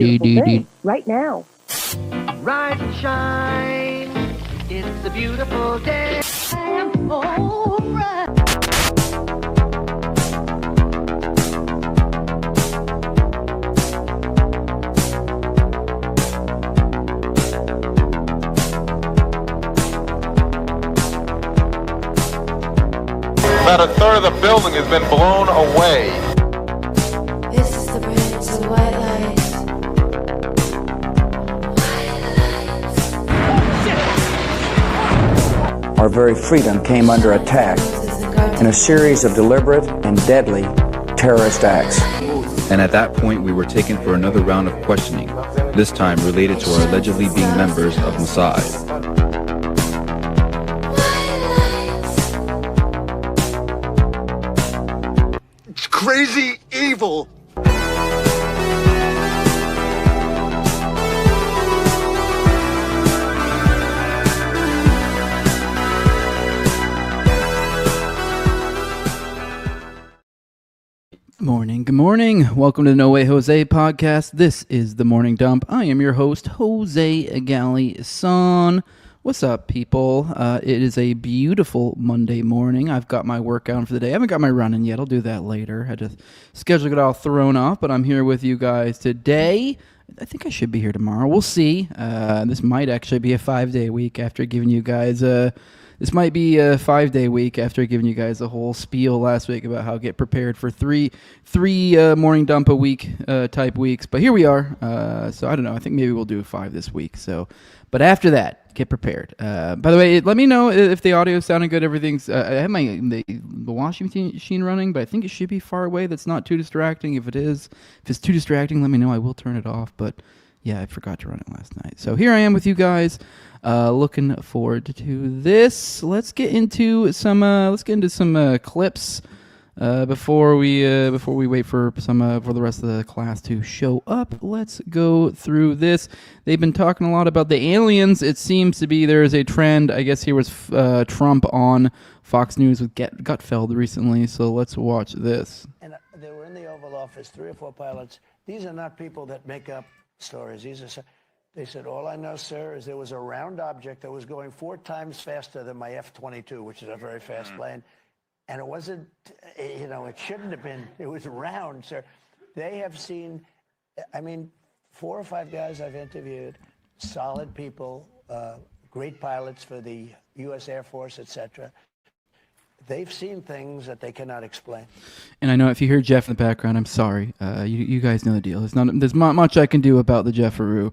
beautiful thing right now. Rise and shine, it's a beautiful day. I'm alright. About a third of the building has been blown away. This is the bridge to white lights. Our very freedom came under attack in a series of deliberate and deadly terrorist acts. And at that point, we were taken for another round of questioning, this time related to our allegedly being members of Mossad. It's crazy evil. Good morning. Welcome to the No Way Jose podcast. This is the Morning Dump. I am your host, Jose Gali-san. What's up, people? It is a beautiful Monday morning. I've got my workout for the day. I haven't got my running yet. I'll do that later. Had to schedule it all thrown off, but I'm here with you guys today. I think I should be here tomorrow. We'll see. This might actually be a 5-day week after giving you guys This might be a 5-day week after giving you guys a whole spiel last week about how to get prepared for three morning dump a week type weeks. But here we are. So I don't know. I think maybe we'll do 5 this week. But after that, get prepared. By the way, let me know if the audio is sounding good. Everything's. I have the washing machine running, but I think it should be far away. That's not too distracting. If it's too distracting, let me know. I will turn it off. But yeah, I forgot to run it last night. So here I am with you guys. Looking forward to this. Let's get into some clips before we wait for for the rest of the class to show up. Let's go through this. They've been talking a lot about the aliens. It seems to be there is a trend. I guess here was Trump on Fox News with Gutfeld recently. So let's watch this. And they were in the Oval Office, 3 or 4 pilots. These are not people that make up stories. They said, all I know, sir, is there was a round object that was going 4 times faster than my F-22, which is a very fast plane. And it wasn't, it shouldn't have been. It was round, sir. They have seen, 4 or 5 guys I've interviewed, solid people, great pilots for the U.S. Air Force, etc. They've seen things that they cannot explain. And I know if you hear Jeff in the background, I'm sorry. You guys know the deal. There's not much I can do about the Jefferoo.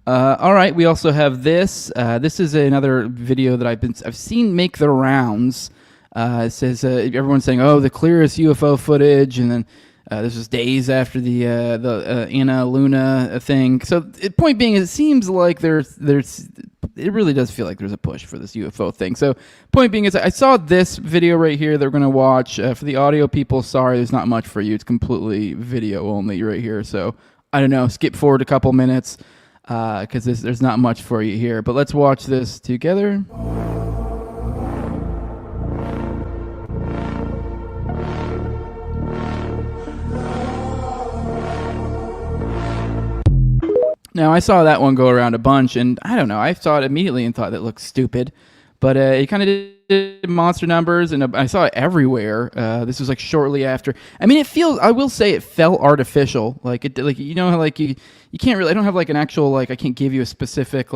All right, we also have this. This is another video that I've seen make the rounds. It says everyone's saying, "Oh, the clearest UFO footage," and then this was days after the Anna Luna thing. So, point being, it seems like it really does feel like there's a push for this UFO thing. So, point being is, I saw this video right here that we're going to watch. For the audio people, sorry, there's not much for you. It's completely video only right here. So, I don't know, skip forward a couple minutes because there's not much for you here. But let's watch this together. Now, I saw that one go around a bunch, and I don't know, I saw it immediately and thought that looked stupid, but it kind of did monster numbers, and I saw it everywhere. This was like shortly after. I mean, I will say it felt artificial. You can't really, I don't have like an actual, I can't give you a specific,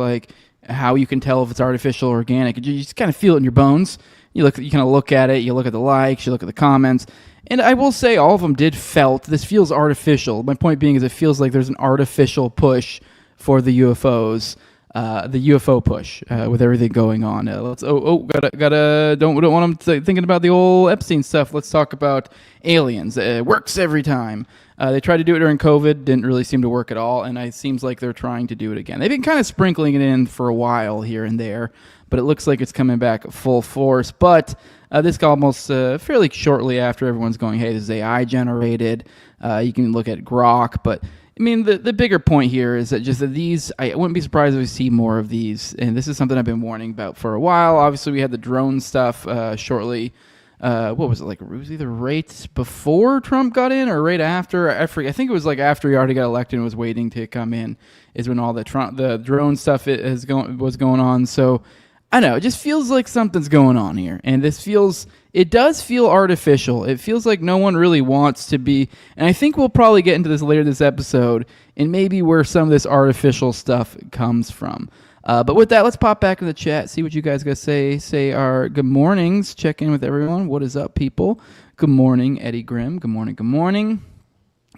how you can tell if it's artificial or organic. You just kind of feel it in your bones. You kind of look at it, you look at the likes, you look at the comments. And I will say all of them this feels artificial. My point being is it feels like there's an artificial push for the UFOs, the UFO push with everything going on. Don't want them thinking about the old Epstein stuff. Let's talk about aliens. It works every time. They tried to do it during COVID, didn't really seem to work at all, and it seems like they're trying to do it again. They've been kind of sprinkling it in for a while here and there, but it looks like it's coming back full force. But this got almost fairly shortly after everyone's going, hey, this is AI generated. You can look at Grok, but I mean, the bigger point here is that these, I wouldn't be surprised if we see more of these, and this is something I've been warning about for a while. Obviously, we had the drone stuff shortly what was it, like it was either right before Trump got in or right after. I think it was like after he already got elected and was waiting to come in is when all the drone stuff was going on. So I don't know, it just feels like something's going on here, and it does feel artificial. It feels like no one really wants to be, and I think we'll probably get into this later this episode, and maybe where some of this artificial stuff comes from. But with that, let's pop back in the chat, see what you guys got to say. Say our good mornings, check in with everyone. What is up, people? Good morning, Eddie Grimm. Good morning, good morning.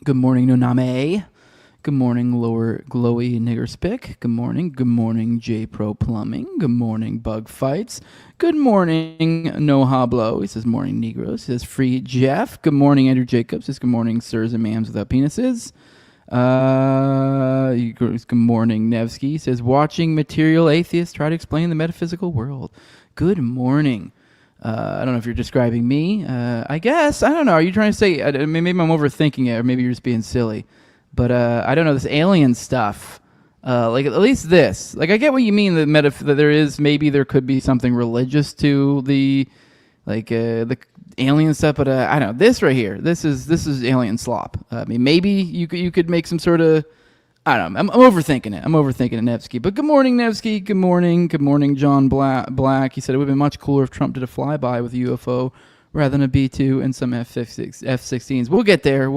Good morning, Noname. Good morning, Lower Glowy Nigger Spick. Good morning, J Pro Plumbing. Good morning, Bug Fights. Good morning, No Hablo. He says morning, Negros. He says Free Jeff. Good morning, Andrew Jacobs. He says good morning, sirs and ma'ams without penises. Good morning, Nevsky. He says watching Material Atheists try to explain the metaphysical world. Good morning. I don't know if you're describing me. I guess. I don't know. Are you trying to say, maybe I'm overthinking it, or maybe you're just being silly. But I don't know, this alien stuff, like at least this, like I get what you mean, that there could be something religious to the alien stuff, but I don't know, this right here, this is alien slop. I mean, maybe you could make some sort of, I don't know, I'm overthinking it, Nevsky. But good morning, Nevsky. Good morning, John Black. He said it would have been much cooler if Trump did a flyby with a UFO rather than a B-2 and some F-16s. We'll get there.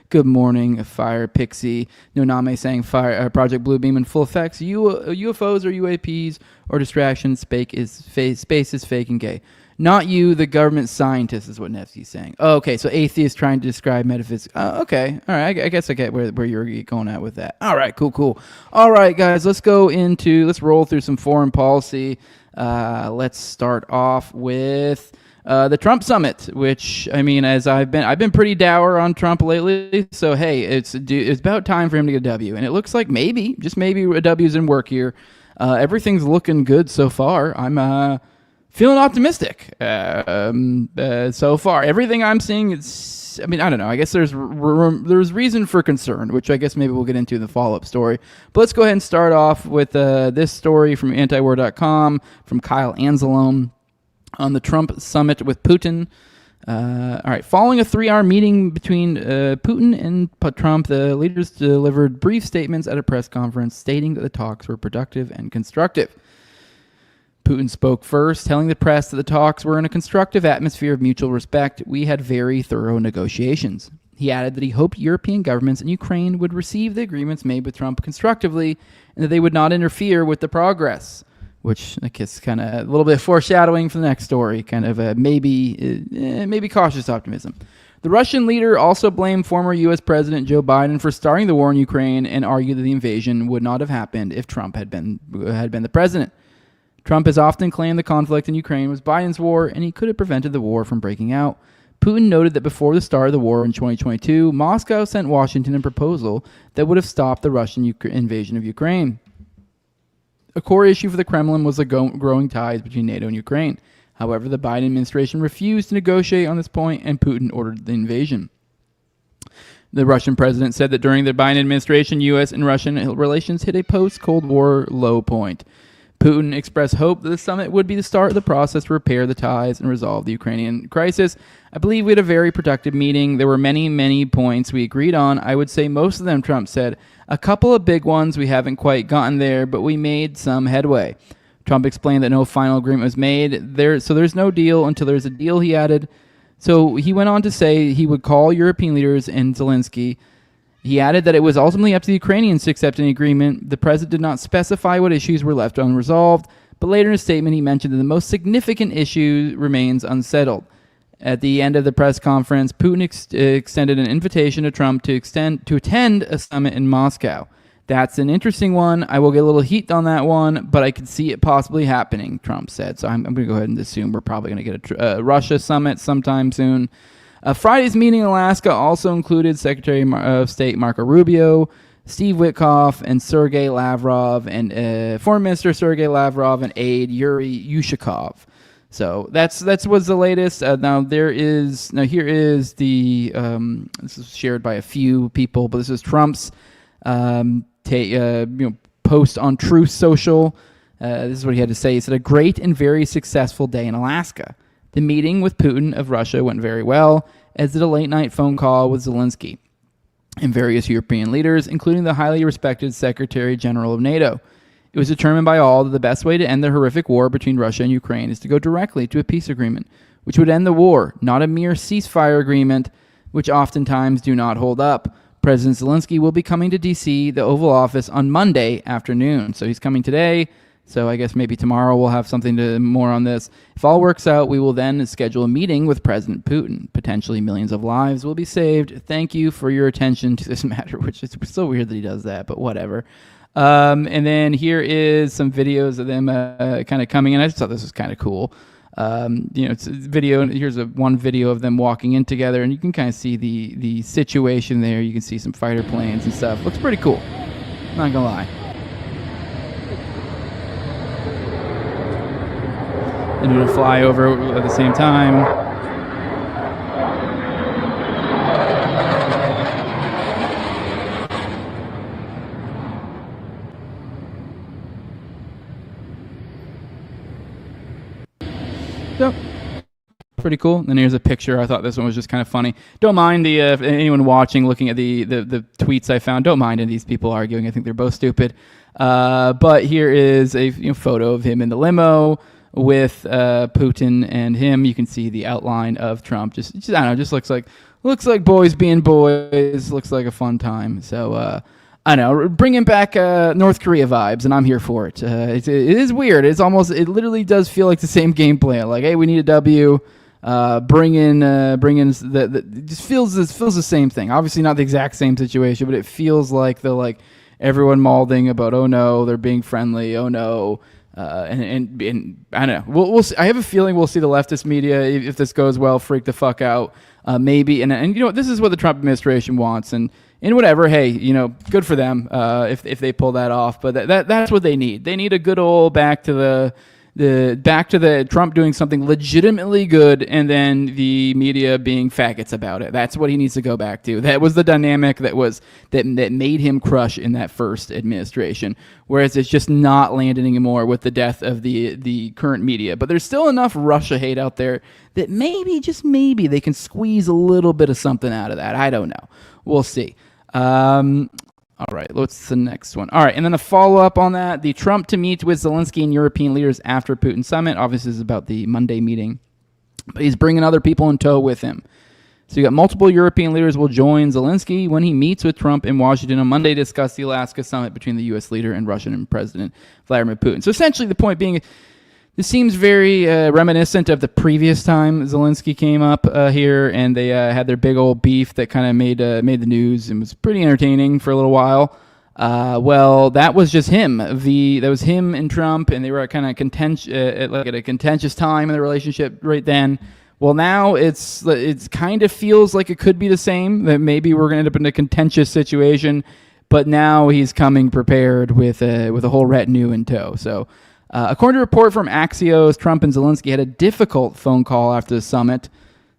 Good morning, Fire Pixie. Noname saying Project Bluebeam in full effects. UFOs or UAPs or distractions. Space is fake and gay. Not you, the government scientist, is what Nevsky's saying. Oh, okay, so atheists trying to describe metaphysics. Okay, all right, I guess I get where you're going at with that. All right, cool. All right, guys, let's roll through some foreign policy. Let's start off with the Trump summit, which, I mean, as I've been pretty dour on Trump lately. So hey, it's about time for him to get a W, and it looks like maybe a W's in work here. Everything's looking good so far. I'm feeling optimistic so far. Everything I'm seeing is, I mean, I don't know. I guess there's reason for concern, which I guess maybe we'll get into in the follow-up story. But let's go ahead and start off with this story from antiwar.com from Kyle Anzalone on the Trump summit with Putin. All right. Following a 3-hour meeting between Putin and Trump, the leaders delivered brief statements at a press conference stating that the talks were productive and constructive. Putin spoke first, telling the press that the talks were in a constructive atmosphere of mutual respect. We had very thorough negotiations. He added that he hoped European governments and Ukraine would receive the agreements made with Trump constructively and that they would not interfere with the progress, which I guess kind of a little bit foreshadowing for the next story, kind of maybe cautious optimism. The Russian leader also blamed former U.S. President Joe Biden for starting the war in Ukraine and argued that the invasion would not have happened if Trump had been the president. Trump has often claimed the conflict in Ukraine was Biden's war, and he could have prevented the war from breaking out. Putin noted that before the start of the war in 2022, Moscow sent Washington a proposal that would have stopped the Russian invasion of Ukraine. A core issue for the Kremlin was the growing ties between NATO and Ukraine. However, the Biden administration refused to negotiate on this point, and Putin ordered the invasion. The Russian president said that during the Biden administration, U.S. and Russian relations hit a post-Cold War low point. Putin expressed hope that the summit would be the start of the process to repair the ties and resolve the Ukrainian crisis. I believe we had a very productive meeting. There were many, many points we agreed on. I would say most of them, Trump said. A couple of big ones we haven't quite gotten there, but we made some headway. Trump explained that no final agreement was made. So there's no deal until there's a deal, he added. So he went on to say he would call European leaders and Zelensky. He added that it was ultimately up to the Ukrainians to accept an agreement. The president did not specify what issues were left unresolved, but later in his statement he mentioned that the most significant issue remains unsettled. At the end of the press conference, Putin extended an invitation to Trump to attend a summit in Moscow. That's an interesting one. I will get a little heat on that one, but I could see it possibly happening, Trump said. So I'm going to go ahead and assume we're probably going to get a Russia summit sometime soon. Friday's meeting in Alaska also included Secretary of State Marco Rubio, Steve Witkoff, and Sergei Lavrov, and Foreign Minister Sergei Lavrov and aide Yuri Yushakov. So that's what's the latest. Here is the this is shared by a few people, but this is Trump's post on Truth Social. This is what he had to say. He said, "A great and very successful day in Alaska. The meeting with Putin of Russia went very well, as did a late-night phone call with Zelensky and various European leaders, including the highly respected Secretary General of NATO. It was determined by all that the best way to end the horrific war between Russia and Ukraine is to go directly to a peace agreement, which would end the war, not a mere ceasefire agreement, which oftentimes do not hold up. President Zelensky will be coming to D.C., the Oval Office, on Monday afternoon. So he's coming today. So I guess maybe tomorrow we'll have something more on this. If all works out, we will then schedule a meeting with President Putin. Potentially millions of lives will be saved. Thank you for your attention to this matter, which is so weird that he does that, but whatever. And then here is some videos of them kind of coming in. I just thought this was kind of cool. It's a video. Here's one video of them walking in together, and you can kind of see the situation there. You can see some fighter planes and stuff. Looks pretty cool. Not gonna lie. And doing a flyover at the same time. So, pretty cool. And here's a picture. I thought this one was just kind of funny. Don't mind anyone watching, looking at the tweets I found. Don't mind any of these people arguing. I think they're both stupid. But here is a photo of him in the limo with Putin and him. You can see the outline of Trump. Just I don't know. Just looks like boys being boys. Looks like a fun time. So I know, bringing back North Korea vibes, and I'm here for it. It is weird. It literally does feel like the same gameplay. Like, hey, we need a W. Bring in it just feels the same thing. Obviously not the exact same situation, but it feels like everyone mauling about, oh no, they're being friendly. Oh no. And I don't know. We'll see. I have a feeling we'll see the leftist media, if this goes well, freak the fuck out. Maybe. And this is what the Trump administration wants. And whatever, hey, good for them if they pull that off. But that's what they need. They need a good old back to the Trump doing something legitimately good, and then the media being faggots about it. That's what he needs to go back to. That was the dynamic that made him crush in that first administration. Whereas it's just not landing anymore with the death of the current media. But there's still enough Russia hate out there that maybe, just maybe, they can squeeze a little bit of something out of that. I don't know. We'll see. All right, what's the next one? All right, and then a follow-up on that. The Trump to meet with Zelensky and European leaders after Putin summit. Obviously, this is about the Monday meeting. But he's bringing other people in tow with him. So you got multiple European leaders will join Zelensky when he meets with Trump in Washington on Monday to discuss the Alaska summit between the U.S. leader and Russian President Vladimir Putin. So essentially the point being, this seems very reminiscent of the previous time Zelensky came up here, and they had their big old beef that kind of made the news and was pretty entertaining for a little while. Well, that was just him. That was him and Trump, and they were kind of at a contentious time in the relationship right then. Well, now it's kind of feels like it could be the same. That maybe we're going to end up in a contentious situation, but now he's coming prepared with a whole retinue in tow. So. According to a report from Axios, Trump and Zelensky had a difficult phone call after the summit.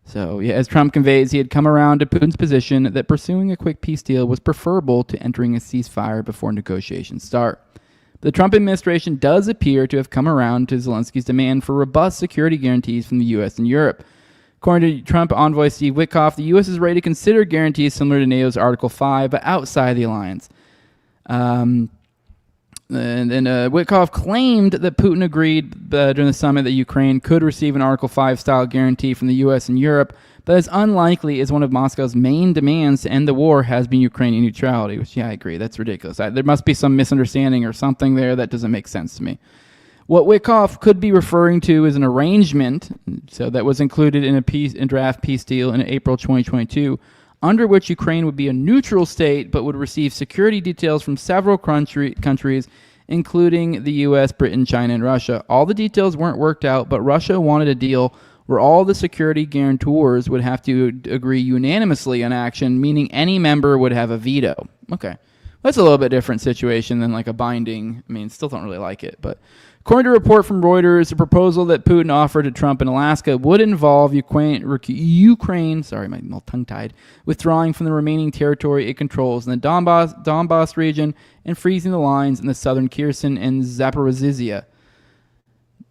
So, as Trump conveys, he had come around to Putin's position that pursuing a quick peace deal was preferable to entering a ceasefire before negotiations start. The Trump administration does appear to have come around to Zelensky's demand for robust security guarantees from the U.S. and Europe. According to Trump envoy Steve Witkoff, the U.S. is ready to consider guarantees similar to NATO's Article 5, but outside the alliance. And Witkoff claimed that Putin agreed during the summit that Ukraine could receive an Article 5-style guarantee from the U.S. and Europe, but as unlikely as one of Moscow's main demands to end the war has been Ukrainian neutrality, which, yeah, I agree. That's ridiculous. There must be some misunderstanding or something there that doesn't make sense to me. What Witkoff could be referring to is an arrangement, so that was included in a draft peace deal in April 2022, under which Ukraine would be a neutral state but would receive security details from several countries, including the U.S., Britain, China, and Russia. All the details weren't worked out, but Russia wanted a deal where all the security guarantors would have to agree unanimously on action, meaning any member would have a veto. Okay. That's a little bit different situation than like a binding. I mean, still don't really like it, but according to a report from Reuters, the proposal that Putin offered to Trump in Alaska would involve Ukraine, sorry, I'm all tongue-tied, withdrawing from the remaining territory it controls in the Donbass region and freezing the lines in the southern Kherson and Zaporizhzhia.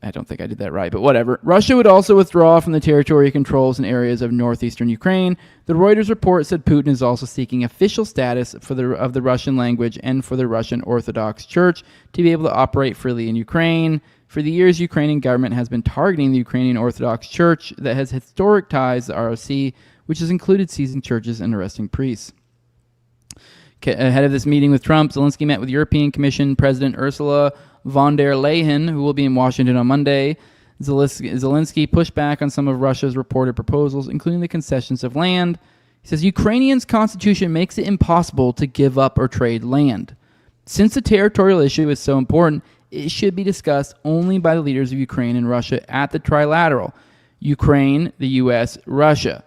I don't think I did that right, but whatever. Russia would also withdraw from the territory it controls in areas of northeastern Ukraine. The Reuters report said Putin is also seeking official status of the Russian language and for the Russian Orthodox Church to be able to operate freely in Ukraine. For the years, Ukrainian government has been targeting the Ukrainian Orthodox Church that has historic ties to the ROC, which has included seizing churches and arresting priests. Ahead of this meeting with Trump, Zelensky met with European Commission President Ursula von der Leyen, who will be in Washington on Monday. Zelensky pushed back on some of Russia's reported proposals, including the concessions of land. He says Ukrainians' constitution makes it impossible to give up or trade land. Since the territorial issue is so important, it should be discussed only by the leaders of Ukraine and Russia at the trilateral. Ukraine, the U.S., Russia.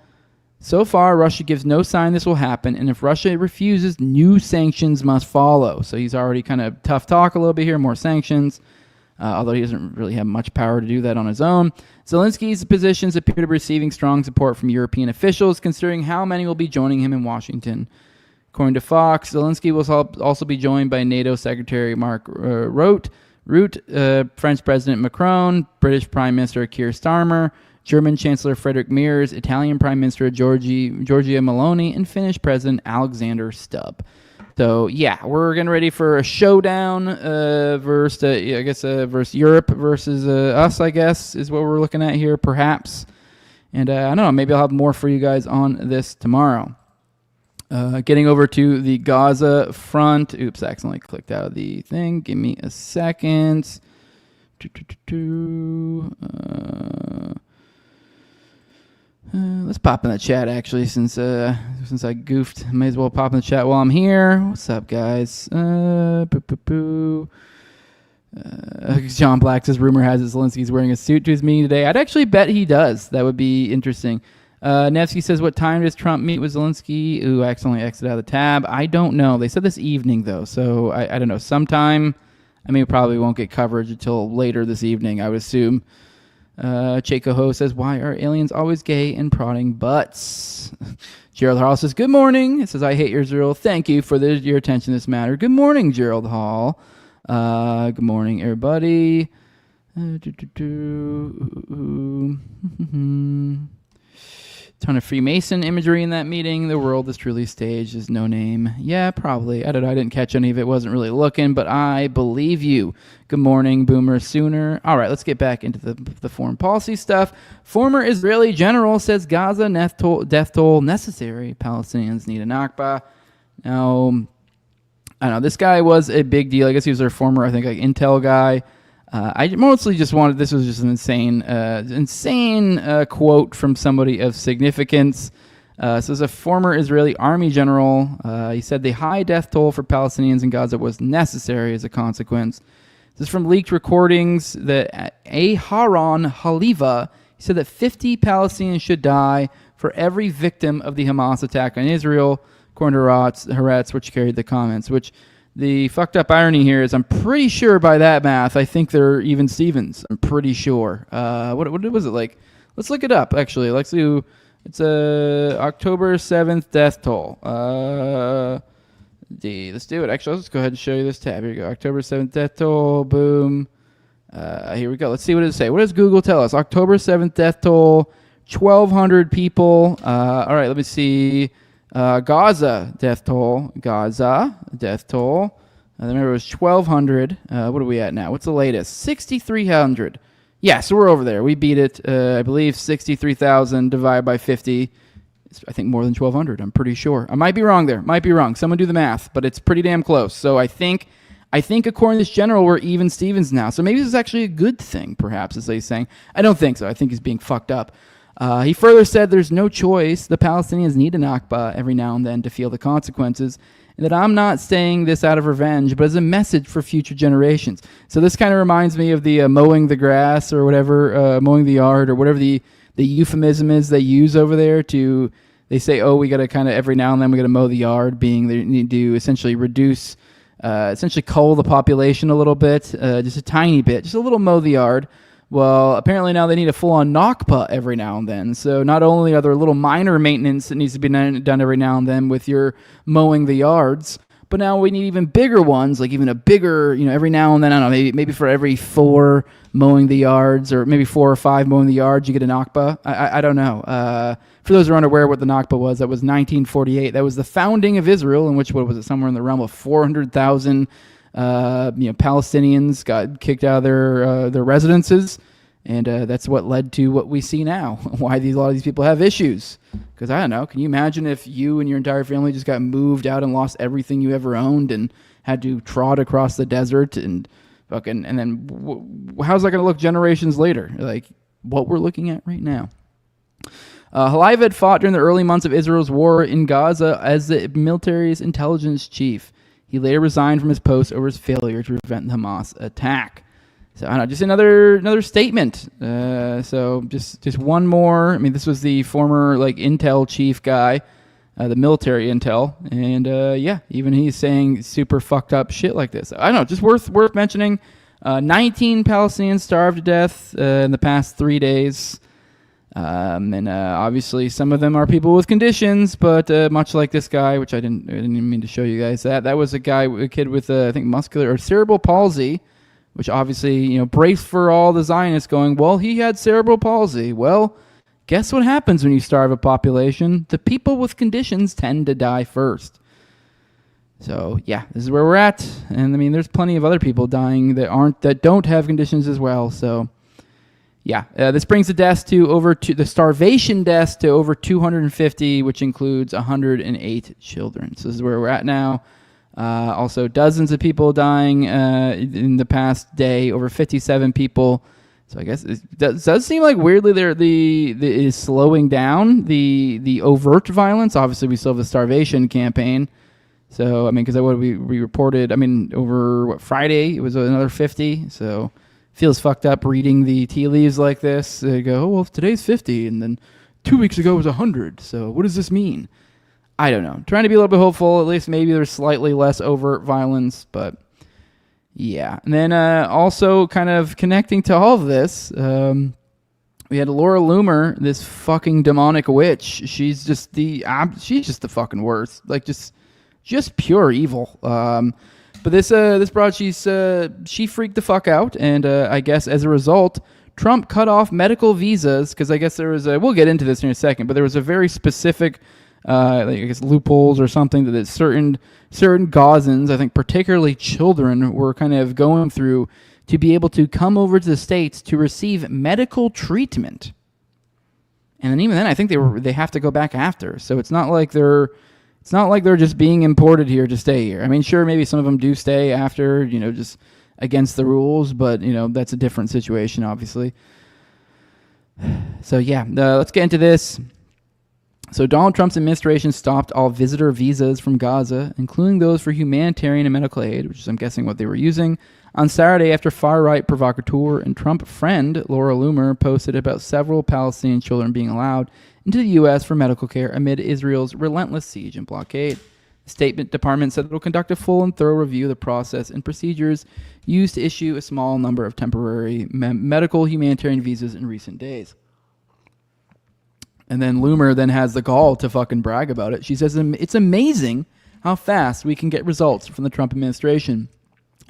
So far, Russia gives no sign this will happen, and if Russia refuses, new sanctions must follow. So he's already kind of tough talk a little bit here, more sanctions, although he doesn't really have much power to do that on his own. Zelensky's positions appear to be receiving strong support from European officials, considering how many will be joining him in Washington. According to Fox, Zelensky will also be joined by NATO Secretary Mark Rutte, French President Macron, British Prime Minister Keir Starmer, German Chancellor Friedrich Merz, Italian Prime Minister Giorgia Meloni, and Finnish President Alexander Stubb. So, yeah, we're getting ready for a showdown versus Europe versus us, I guess, is what we're looking at here, perhaps. And I don't know, maybe I'll have more for you guys on this tomorrow. Getting over to the Gaza front. Oops, I accidentally clicked out of the thing. Give me a second. Let's pop in the chat, actually, since I goofed. May as well pop in the chat while I'm here. What's up, guys? John Black says, rumor has it Zelensky's wearing a suit to his meeting today. I'd actually bet he does. That would be interesting. Nevsky says, what time does Trump meet with Zelensky? Ooh, I accidentally exited out of the tab. I don't know. They said this evening, though, so I don't know. Sometime, we probably won't get coverage until later this evening, I would assume. Chaco Ho says, why are aliens always gay and prodding butts? Gerald Hall says, good morning. It says, I hate Israel. Thank you for your attention to this matter. Good morning, Gerald Hall. Good morning, everybody. Ton of Freemason imagery in that meeting. The world is truly staged is no name. Yeah, probably. I don't know. I didn't catch any of it. Wasn't really looking, but I believe you. Good morning, Boomer Sooner. All right, let's get back into the foreign policy stuff. Former Israeli general says Gaza death toll necessary. Palestinians need a Nakba. Now, I don't know. This guy was a big deal. I guess he was their former, Intel guy. I mostly just wanted, this was just an insane quote from somebody of significance. So as a former Israeli army general, he said the high death toll for Palestinians in Gaza was necessary as a consequence. This is from leaked recordings that Aharon Haliva, he said that 50 Palestinians should die for every victim of the Hamas attack on Israel, according to Haaretz, which carried the comments, which... The fucked up irony here is I'm pretty sure by that math, I think they're even Stevens. I'm pretty sure. What was it like? Let's look it up, actually. Let's do, it's October 7th death toll. Let's do it. Actually, let's go ahead and show you this tab. Here you go. October 7th death toll. Boom. Here we go. Let's see what it say. What does Google tell us? October 7th death toll, 1,200 people. All right, let me see. Gaza death toll. Remember, it was 1,200. What are we at now? What's the latest? 6,300. Yeah, so we're over there. We beat it. I believe 63,000 divided by 50. It's, I think, more than 1,200. I'm pretty sure. I might be wrong there. Might be wrong. Someone do the math, but it's pretty damn close. So I think according to this general, we're even Stevens now. So maybe this is actually a good thing, perhaps, as he's saying. I don't think so. I think he's being fucked up. He further said there's no choice. The Palestinians need a Nakba every now and then to feel the consequences, and that I'm not saying this out of revenge, but as a message for future generations. So this kind of reminds me of the mowing the grass or whatever, mowing the yard or whatever the euphemism is they use over there to, they say, oh, we got to kind of every now and then we got to mow the yard, being they need to essentially reduce, essentially cull the population a little bit, just a tiny bit, just a little mow the yard. Well, apparently now they need a full-on Nakba every now and then. So not only are there little minor maintenance that needs to be done every now and then with your mowing the yards, But now we need even bigger ones, like even a bigger, every now and then, I don't know, maybe for every 4 mowing the yards, or maybe 4 or 5 mowing the yards, you get a Nakba. I don't know. For those who are unaware what the Nakba was, that was 1948. That was the founding of Israel, in which, what was it, somewhere in the realm of 400,000 Palestinians got kicked out of their residences. And that's what led to what we see now, why a lot of these people have issues. Because, I don't know, can you imagine if you and your entire family just got moved out and lost everything you ever owned and had to trot across the desert and fucking, and then how's that going to look generations later? Like what we're looking at right now. Halev had fought during the early months of Israel's war in Gaza as the military's intelligence chief. He later resigned from his post over his failure to prevent the Hamas attack. So I don't know, just another statement. So just one more. I mean, this was the former intel chief guy, the military intel, and even he's saying super fucked up shit like this. I don't know, just worth mentioning. 19 Palestinians starved to death in the past 3 days, and obviously some of them are people with conditions, but much like this guy, which I didn't even mean to show you guys that was a kid with I think muscular or cerebral palsy. Which obviously, brace for all the Zionists going, well, he had cerebral palsy. Well, guess what happens when you starve a population? The people with conditions tend to die first. So, yeah, this is where we're at. And, I mean, there's plenty of other people dying that don't have conditions as well. So, yeah, this brings the deaths to the starvation deaths to over 250, which includes 108 children. So this is where we're at now. Also, dozens of people dying in the past day, over 57 people. So I guess it does seem like weirdly it is slowing down the overt violence. Obviously, we still have the starvation campaign. So, I mean, because we reported, over Friday, it was another 50. So feels fucked up reading the tea leaves like this. They go, oh, well, today's 50, and then 2 weeks ago was 100. So what does this mean? I don't know. Trying to be a little bit hopeful. At least maybe there's slightly less overt violence, but yeah. And then also kind of connecting to all of this, we had Laura Loomer, this fucking demonic witch. She's just the fucking worst. Like just pure evil. But this broad, she freaked the fuck out, and I guess as a result, Trump cut off medical visas because I guess there was we'll get into this in a second, but there was a very specific I guess loopholes or something that certain Gazans, I think particularly children, were kind of going through to be able to come over to the States to receive medical treatment. And then even then, I think they have to go back after. So it's not like they're just being imported here to stay here. I mean, sure, maybe some of them do stay after, just against the rules, but that's a different situation, obviously. So yeah, let's get into this. So Donald Trump's administration stopped all visitor visas from Gaza, including those for humanitarian and medical aid, which is, I'm guessing, what they were using, on Saturday after far-right provocateur and Trump friend Laura Loomer posted about several Palestinian children being allowed into the U.S. for medical care amid Israel's relentless siege and blockade. The State Department said it will conduct a full and thorough review of the process and procedures used to issue a small number of temporary medical humanitarian visas in recent days. And then Loomer then has the gall to fucking brag about it. She says, it's amazing how fast we can get results from the Trump administration.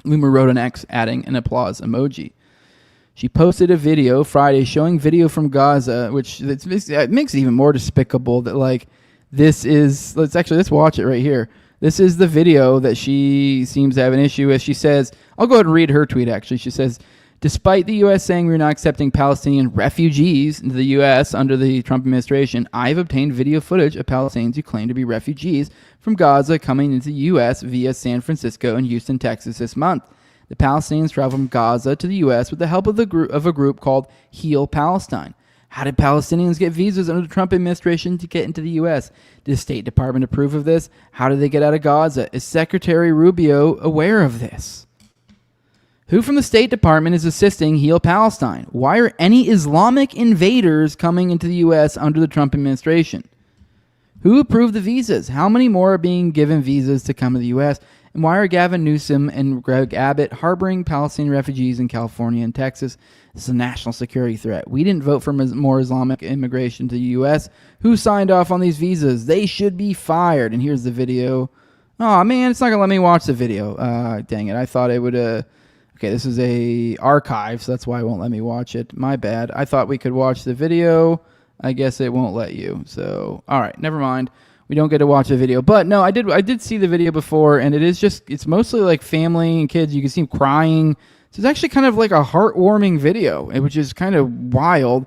Loomer wrote an X, adding an applause emoji. She posted a video Friday showing video from Gaza, which it makes it even more despicable that, this is... Let's watch it right here. This is the video that she seems to have an issue with. She says... I'll go ahead and read her tweet, actually. She says... Despite the U.S. saying we're not accepting Palestinian refugees into the U.S. under the Trump administration, I've obtained video footage of Palestinians who claim to be refugees from Gaza coming into the U.S. via San Francisco and Houston, Texas this month. The Palestinians traveled from Gaza to the U.S. with the help of a group called Heal Palestine. How did Palestinians get visas under the Trump administration to get into the U.S.? Did the State Department approve of this? How did they get out of Gaza? Is Secretary Rubio aware of this? Who from the State Department is assisting Heal Palestine? Why are any Islamic invaders coming into the U.S. under the Trump administration? Who approved the visas? How many more are being given visas to come to the U.S.? And why are Gavin Newsom and Greg Abbott harboring Palestinian refugees in California and Texas? This is a national security threat. We didn't vote for more Islamic immigration to the U.S. Who signed off on these visas? They should be fired. And here's the video Oh man, it's not gonna let me watch the video. Dang it! I thought it would. Okay, this is a archive, so that's why it won't let me watch it. My bad. I thought we could watch the video. I guess it won't let you. So, all right, never mind. We don't get to watch the video. But no, I did see the video before, and it's mostly like family and kids. You can see them crying. So it's actually kind of like a heartwarming video, which is kind of wild.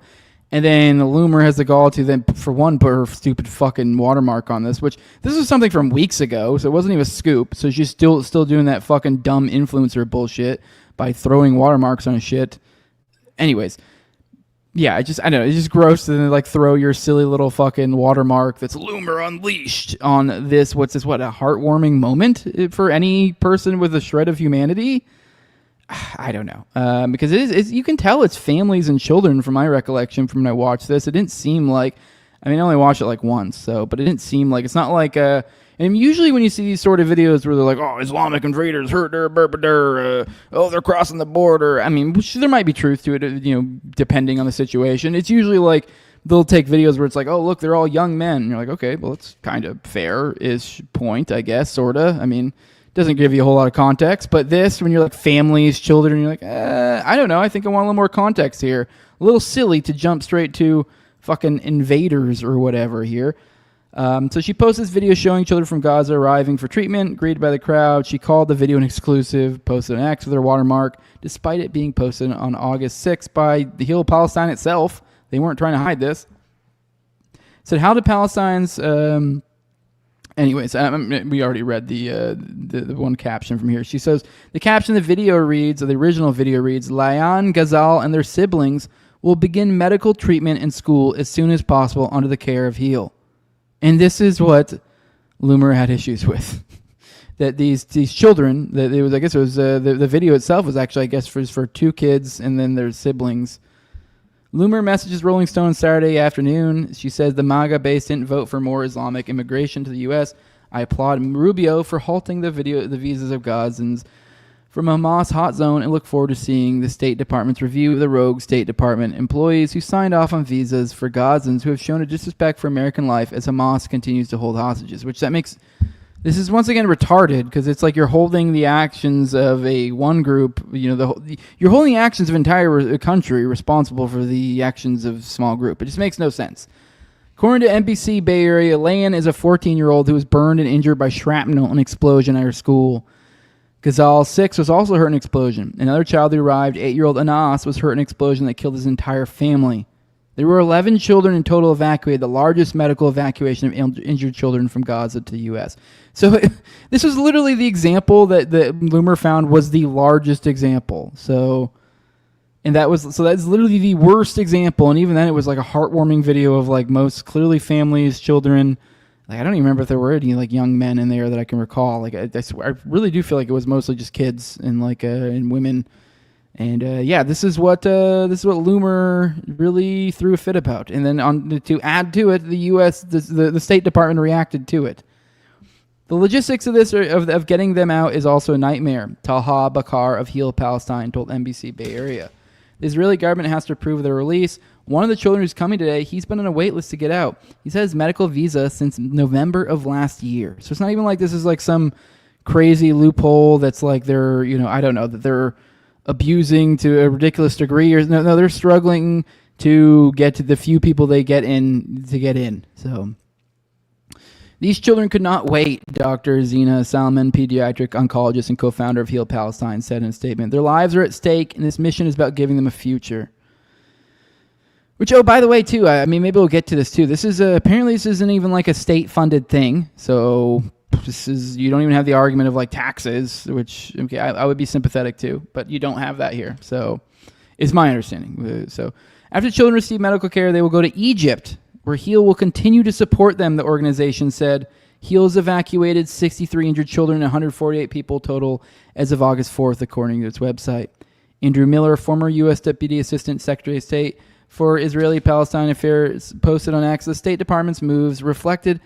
And then Loomer has the gall to then, for one, put her stupid fucking watermark on this, which this was something from weeks ago, so it wasn't even a scoop. So she's still doing that fucking dumb influencer bullshit by throwing watermarks on shit. Anyways, yeah, I don't know. It's just gross to then, like, throw your silly little fucking watermark that's Loomer Unleashed on this. What's this? What, a heartwarming moment for any person with a shred of humanity? I don't know, because it's you can tell it's families and children from my recollection from when I watched this. It didn't seem like, I mean, I only watched it like once, but it didn't seem like, it's not like, and usually when you see these sort of videos where they're like, oh, Islamic invaders hurt their, oh, they're crossing the border. I mean, there might be truth to it, depending on the situation. It's usually like, they'll take videos where it's like, oh, look, they're all young men. And you're like, okay, well, it's kind of fair-ish point, I guess, sort of. I mean, doesn't give you a whole lot of context, but this, when you're like families, children, you're like, I don't know, I think I want a little more context here. A little silly to jump straight to fucking invaders or whatever here. So she posted this video showing children from Gaza arriving for treatment, greeted by the crowd. She called the video an exclusive, posted an X with her watermark, despite it being posted on August 6th by the Heal Palestine itself. They weren't trying to hide this. Said, how did Palestine's... Anyways, we already read the one caption from here. She says, the caption of the video reads, or the original video reads, Layan, Ghazal, and their siblings will begin medical treatment in school as soon as possible under the care of Heal. And this is what Loomer had issues with. That these children, that it was, I guess it was, the video itself was actually, I guess, for two kids and then their siblings. Loomer messages Rolling Stone Saturday afternoon. She says the MAGA base didn't vote for more Islamic immigration to the U.S. I applaud Rubio for halting the visas of Gazans from Hamas hot zone and look forward to seeing the State Department's review of the rogue State Department employees who signed off on visas for Gazans who have shown a disrespect for American life as Hamas continues to hold hostages. This is once again retarded because it's like you're holding the actions of one group, you're holding the actions of an entire country responsible for the actions of a small group. It just makes no sense. According to NBC Bay Area, Layan is a 14-year-old who was burned and injured by shrapnel and explosion at her school. Ghazal, 6, was also hurt in an explosion. Another child who arrived, 8-year-old Anas, was hurt in an explosion that killed his entire family. There were 11 children in total evacuated, the largest medical evacuation of injured children from Gaza to the U.S. So this was literally the example that Loomer found was the largest example. That's literally the worst example. And even then, it was like a heartwarming video of like most clearly families, children. Like I don't even remember if there were any like young men in there that I can recall. Like I swear, I really do feel like it was mostly just kids and like and women. And this is what Loomer really threw a fit about. And then to add to it, the U.S. the State Department reacted to it. The logistics of this of getting them out is also a nightmare. Talha Bakar of Heal Palestine told NBC Bay Area. The Israeli government has to approve their release. One of the children who's coming today, he's been on a wait list to get out. He's had his medical visa since November of last year. So it's not even like this is like some crazy loophole that's like they're, I don't know, that they're abusing to a ridiculous degree. Or no, they're struggling to get to the few people they get in. So these children could not wait, Dr. Zina Salman, pediatric oncologist and co-founder of Heal Palestine, said in a statement. Their lives are at stake, and this mission is about giving them a future. Which, oh, by the way, too, I mean, maybe we'll get to this, too. This is apparently this isn't even like a state-funded thing, so you don't even have the argument of like taxes, which, okay, I would be sympathetic to, but you don't have that here, so it's my understanding. So after children receive medical care, they will go to Egypt, where Heal will continue to support them, the organization said. Heal has evacuated 63 injured children and 148 people total as of August 4th, according to its website. Andrew Miller, former U.S. Deputy Assistant Secretary of State for Israeli-Palestine Affairs, posted on X, the State Department's moves reflected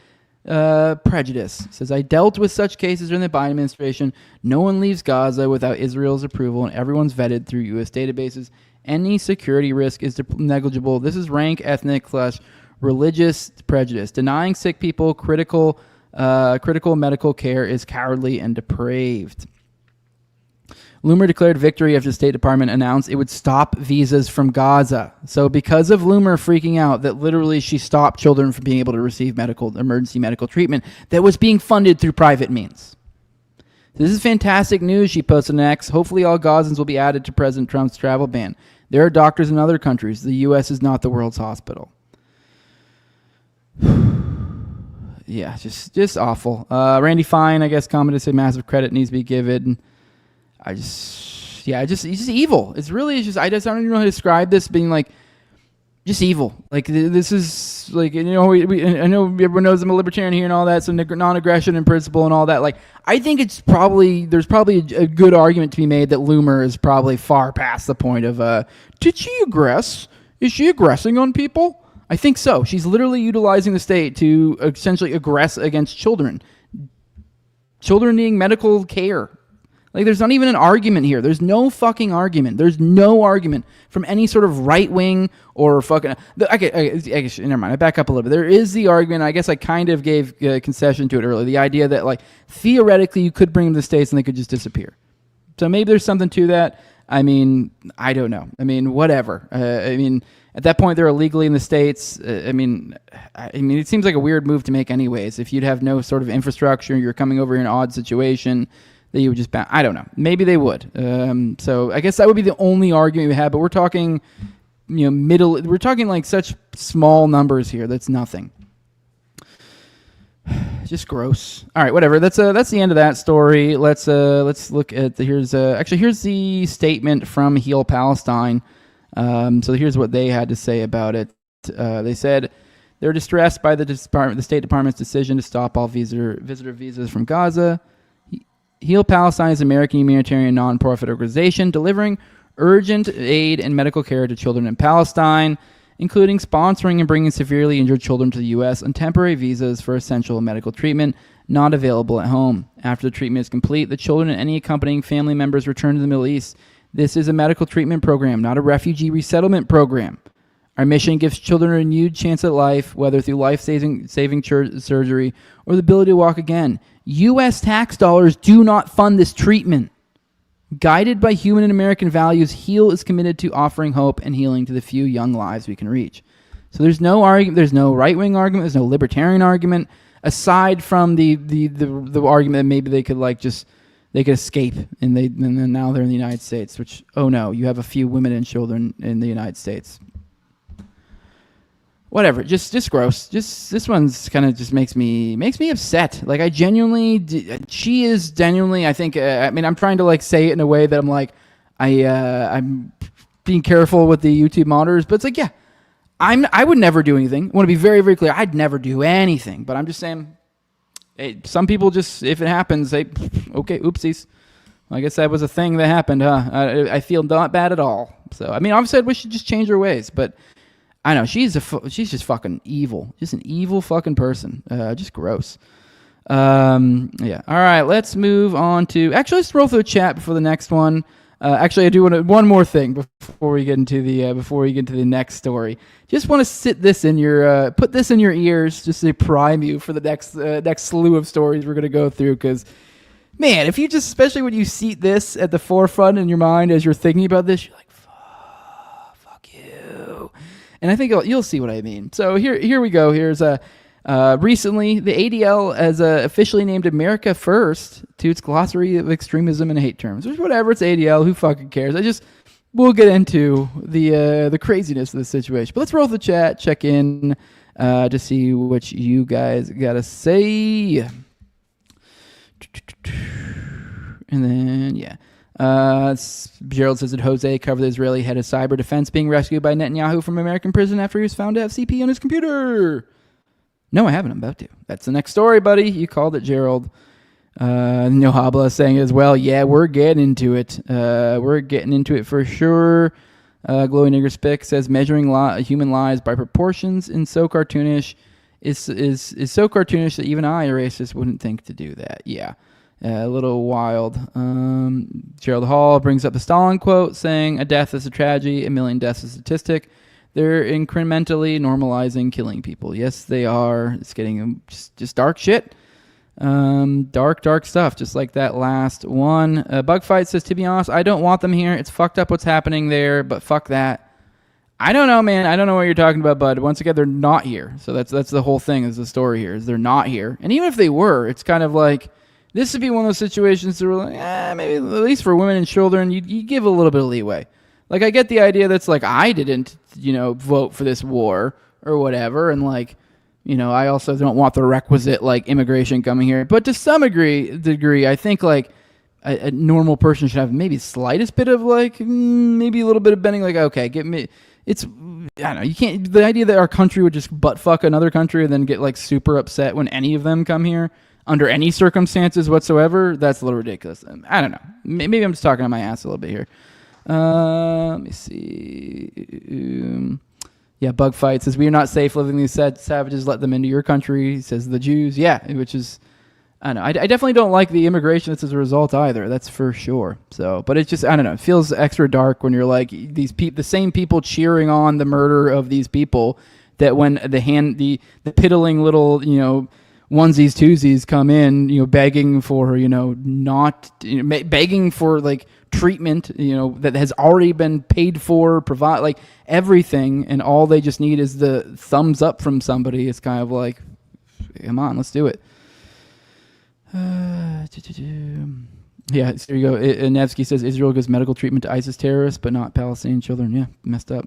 prejudice. Says, I dealt with such cases during the Biden administration. No one leaves Gaza without Israel's approval, and everyone's vetted through U.S. databases. Any security risk is negligible. This is rank, ethnic, / religious prejudice. Denying sick people critical Critical medical care is cowardly and depraved. Loomer declared victory after the State Department announced it would stop visas from Gaza. So because of Loomer freaking out that literally she stopped children from being able to receive emergency medical treatment that was being funded through private means. This is fantastic news, she posted on X. Hopefully all Gazans will be added to President Trump's travel ban. There are doctors in other countries. The U.S. is not the world's hospital. Yeah, just awful. Randy Fine, I guess, commented, said massive credit needs to be given. He's just evil. It's just, I don't even know how to describe this being like, just evil. Like, this is like, I know everyone knows I'm a libertarian here and all that, so non-aggression in principle and all that. Like, I think there's probably a good argument to be made that Loomer is probably far past the point of, did she aggress? Is she aggressing on people? I think so. She's literally utilizing the state to essentially aggress against children. Children needing medical care. Like, there's not even an argument here. There's no fucking argument. There's no argument from any sort of right-wing or fucking... Okay, never mind. I back up a little bit. There is the argument. I guess I kind of gave concession to it earlier. The idea that, like, theoretically you could bring them to the States and they could just disappear. So maybe there's something to that. I mean, I don't know. I mean, whatever. At that point, they're illegally in the States. I mean, it seems like a weird move to make anyways. If you'd have no sort of infrastructure, you're coming over in an odd situation... that you would just I don't know. Maybe they would. So I guess that would be the only argument we have. But we're talking, we're talking like such small numbers here. That's nothing. Just gross. All right, whatever. That's the end of that story. Let's look at here's the statement from Heal Palestine. So here's what they had to say about it. They said they're distressed by the State Department's decision to stop all visitor visas from Gaza. Heal Palestine is an American humanitarian non-profit organization delivering urgent aid and medical care to children in Palestine, including sponsoring and bringing severely injured children to the U.S. on temporary visas for essential medical treatment not available at home. After the treatment is complete, the children and any accompanying family members return to the Middle East. This is a medical treatment program, not a refugee resettlement program. Our mission gives children a renewed chance at life, whether through life-saving surgery or the ability to walk again. U.S. tax dollars do not fund this treatment. Guided by human and American values, HEAL is committed to offering hope and healing to the few young lives we can reach. So there's no argument. There's no right-wing argument. There's no libertarian argument, aside from the argument that maybe they could they could escape and then now they're in the United States. Which, oh no, you have a few women and children in the United States. Whatever, just gross. Just this one's kind of just makes me upset. Like, she is genuinely. I think. I'm trying to say it in a way that I'm like, I'm being careful with the YouTube monitors, but it's like, yeah, I would never do anything. I want to be very, very clear. I'd never do anything, but I'm just saying. Hey, some people just, if it happens, they okay, oopsies. Well, I guess that was a thing that happened, huh? I feel not bad at all. So obviously, I wish she'd just change her ways, but. I know, she's just fucking evil. Just an evil fucking person. Just gross. Yeah. All right, let's move on to... Actually, let's roll through the chat before the next one. Actually, I do want one more thing before we get into the next story. Just want to put this in your ears, just to prime you for the next slew of stories we're going to go through, because... Man, if you just... Especially when you see this at the forefront in your mind as you're thinking about this, you're like, fuck you. And I think you'll see what I mean. So here we go. Here's recently the ADL has officially named America First to its glossary of extremism and hate terms. Which, whatever, it's ADL. Who fucking cares? We'll get into the craziness of the situation. But let's roll the chat, check in to see what you guys gotta say. And then Gerald says that Jose covered the Israeli head of cyber defense being rescued by Netanyahu from American prison after he was found to have CP on his computer. No, I haven't. I'm about to. That's the next story, buddy. You called it, Gerald. Nohabla saying as well, yeah, we're getting into it. We're getting into it for sure. Glowing Nigger Spick says measuring human lives by proportions is so cartoonish so cartoonish that even I, a racist, wouldn't think to do that. Yeah. A little wild. Gerald Hall brings up the Stalin quote saying, a death is a tragedy, a million deaths is a statistic. They're incrementally normalizing killing people. Yes, they are. It's getting just dark shit. Dark stuff, just like that last one. Bugfight says, to be honest, I don't want them here. It's fucked up what's happening there, but fuck that. I don't know, man. I don't know what you're talking about, bud. Once again, they're not here. So that's the whole thing is the story here, is they're not here. And even if they were, it's kind of like, this would be one of those situations that we're like, maybe at least for women and children, you give a little bit of leeway. Like, I get the idea that's like, I didn't, vote for this war or whatever, and like, I also don't want the requisite like immigration coming here. But to some degree, I think like a normal person should have maybe the slightest bit of like, maybe a little bit of bending. Like, okay, I don't know. You can't. The idea that our country would just butt fuck another country and then get like super upset when any of them come here under any circumstances whatsoever. That's a little ridiculous. I don't know. Maybe I'm just talking on my ass a little bit here. Let me see. Yeah, Bugfight says, we are not safe living these savages. Let them into your country. He says the Jews. Yeah, which is, I don't know. I definitely don't like the immigration that's as a result either. That's for sure. So, but it's just, I don't know. It feels extra dark when you're like the same people cheering on the murder of these people, that when the piddling little, onesies twosies come in, begging for, begging for like treatment, that has already been paid for, provide like everything, and all they just need is the thumbs up from somebody. It's kind of like, come on, let's do it. Yeah, there you go. Nevsky says Israel gives medical treatment to ISIS terrorists, but not Palestinian children. Yeah, messed up.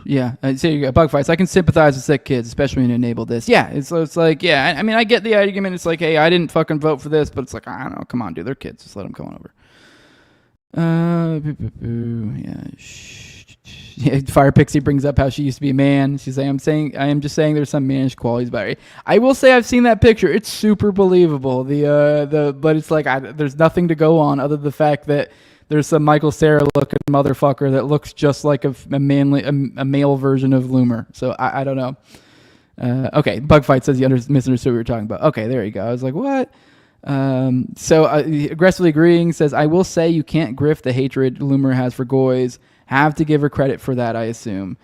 Yeah, so you got Bugfights. I can sympathize with sick kids, especially when you enable this. Yeah, it's like, yeah, I mean, I get the argument. It's like, hey, I didn't fucking vote for this, but it's like, I don't know, come on, dude, they're kids. Just let them come on over. Yeah, Fire Pixie brings up how she used to be a man. She's like, I am just saying there's some mannish qualities about her. I will say I've seen that picture. It's super believable. But it's like, there's nothing to go on other than the fact that there's some Michael Cera looking motherfucker that looks just like a male version of Loomer. So I don't know. Okay, Bugfight says he misunderstood what we were talking about. Okay, there you go. I was like, what? Aggressively agreeing says, I will say you can't grift the hatred Loomer has for goys. Have to give her credit for that, I assume.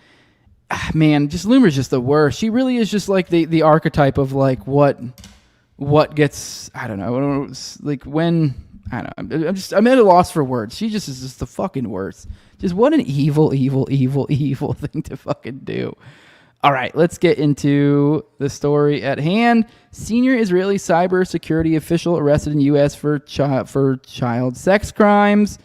Man, just Loomer's just the worst. She really is just like the archetype of like what gets, I don't know, like when, I don't know, I'm at a loss for words. She just is just the fucking worst. Just what an evil thing to fucking do. All right, let's get into the story at hand. Senior Israeli cyber security official arrested in U.S. for child sex crimes.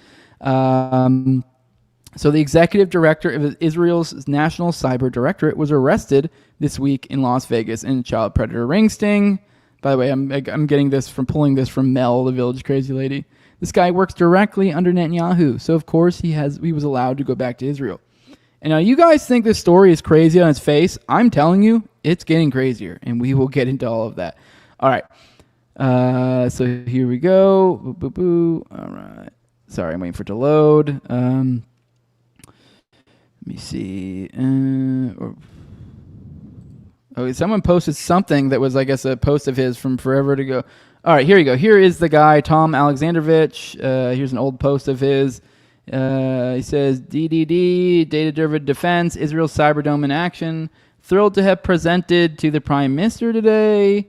So the executive director of Israel's National Cyber Directorate was arrested this week in Las Vegas in a child predator ring sting. By the way, I'm pulling this from Mel, the village crazy lady. This guy works directly under Netanyahu, so of course he was allowed to go back to Israel. And now you guys think this story is crazy on its face. I'm telling you, it's getting crazier, and we will get into all of that. All right. So here we go. Boo, boo, boo. All right. Sorry, I'm waiting for it to load. Let me see. Someone posted something that was, I guess, a post of his from forever ago. All right, here you go. Here is the guy, Tom Alexandrovich. Here's an old post of his. He says, DDD, Data-Driven Defense, Israel Cyberdome in action. Thrilled to have presented to the Prime Minister today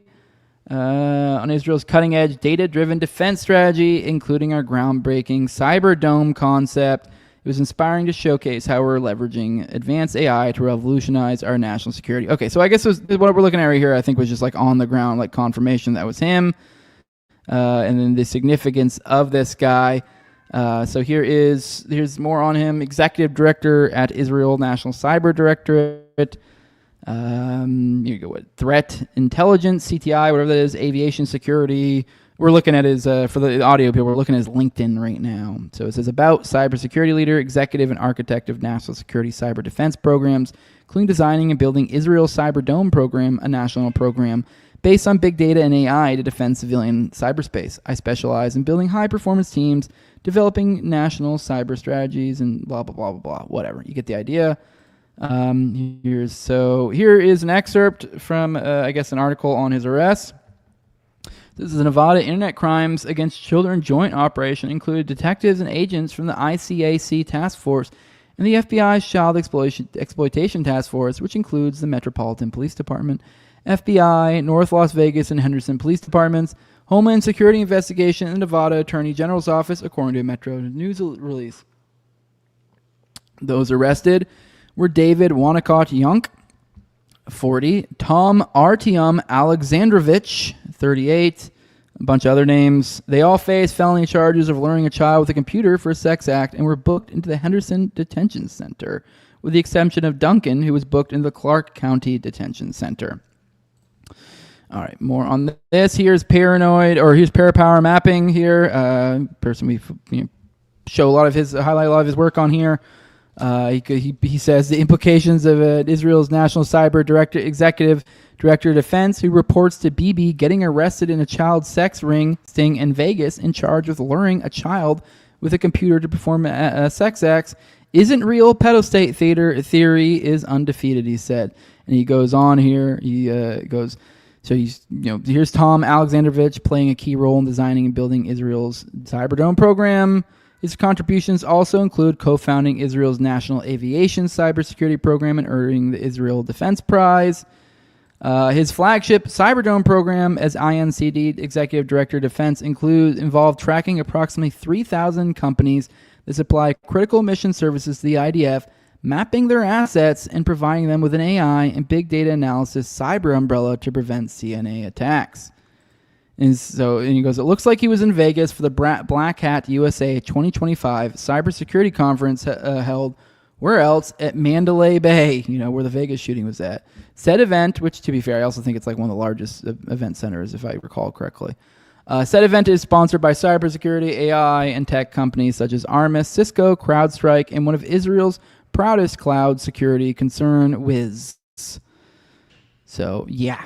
on Israel's cutting-edge data-driven defense strategy, including our groundbreaking Cyberdome concept. It was inspiring to showcase how we're leveraging advanced AI to revolutionize our national security. Okay, so I guess what we're looking at right here, I think, was just like on the ground, like confirmation that was him. And then the significance of this guy. So here's more on him. Executive Director at Israel National Cyber Directorate. Here you go. Threat Intelligence, CTI, whatever that is, Aviation Security. We're looking at his, for the audio people, we're looking at his LinkedIn right now. So it says, about cybersecurity leader, executive and architect of national security cyber defense programs, including designing and building Israel Cyberdome program, a national program based on big data and AI to defend civilian cyberspace. I specialize in building high-performance teams, developing national cyber strategies, and blah, blah, blah, blah, blah, whatever. You get the idea. Here is an excerpt from, I guess, an article on his arrest. This is a Nevada Internet Crimes Against Children joint operation, included detectives and agents from the ICAC task force and the FBI's Child Exploitation Task Force, which includes the Metropolitan Police Department, FBI, North Las Vegas and Henderson Police Departments, Homeland Security Investigation, and Nevada Attorney General's Office, according to a Metro News release. Those arrested were David Wanacott-Yunk, 40, Tom Artyom Alexandrovich, 38, a bunch of other names. They all faced felony charges of luring a child with a computer for a sex act and were booked into the Henderson Detention Center, with the exception of Duncan, who was booked into the Clark County Detention Center. All right, more on this. Here's parapower mapping here. Person we show highlight a lot of his work on here. He says the implications of Israel's National Cyber Executive Director of Defense, who reports to Bibi getting arrested in a child sex ring sting in Vegas in charge with luring a child with a computer to perform a sex acts, isn't real. Pedo state theory is undefeated, he said. And he goes on here. He goes, so here's Tom Alexandrovich playing a key role in designing and building Israel's Cyberdome program. His contributions also include co-founding Israel's National Aviation Cybersecurity Program and earning the Israel Defense Prize. His flagship Cyberdome program as INCD Executive Director of Defense involved tracking approximately 3,000 companies that supply critical mission services to the IDF, mapping their assets and providing them with an AI and big data analysis cyber umbrella to prevent CNA attacks. And he goes, it looks like he was in Vegas for the Black Hat USA 2025 cybersecurity conference held, where else? At Mandalay Bay, where the Vegas shooting was at. Said event, which to be fair, I also think it's like one of the largest event centers, if I recall correctly. Said event is sponsored by cybersecurity, AI, and tech companies such as Armis, Cisco, CrowdStrike, and one of Israel's proudest cloud security concern, Wiz. So yeah,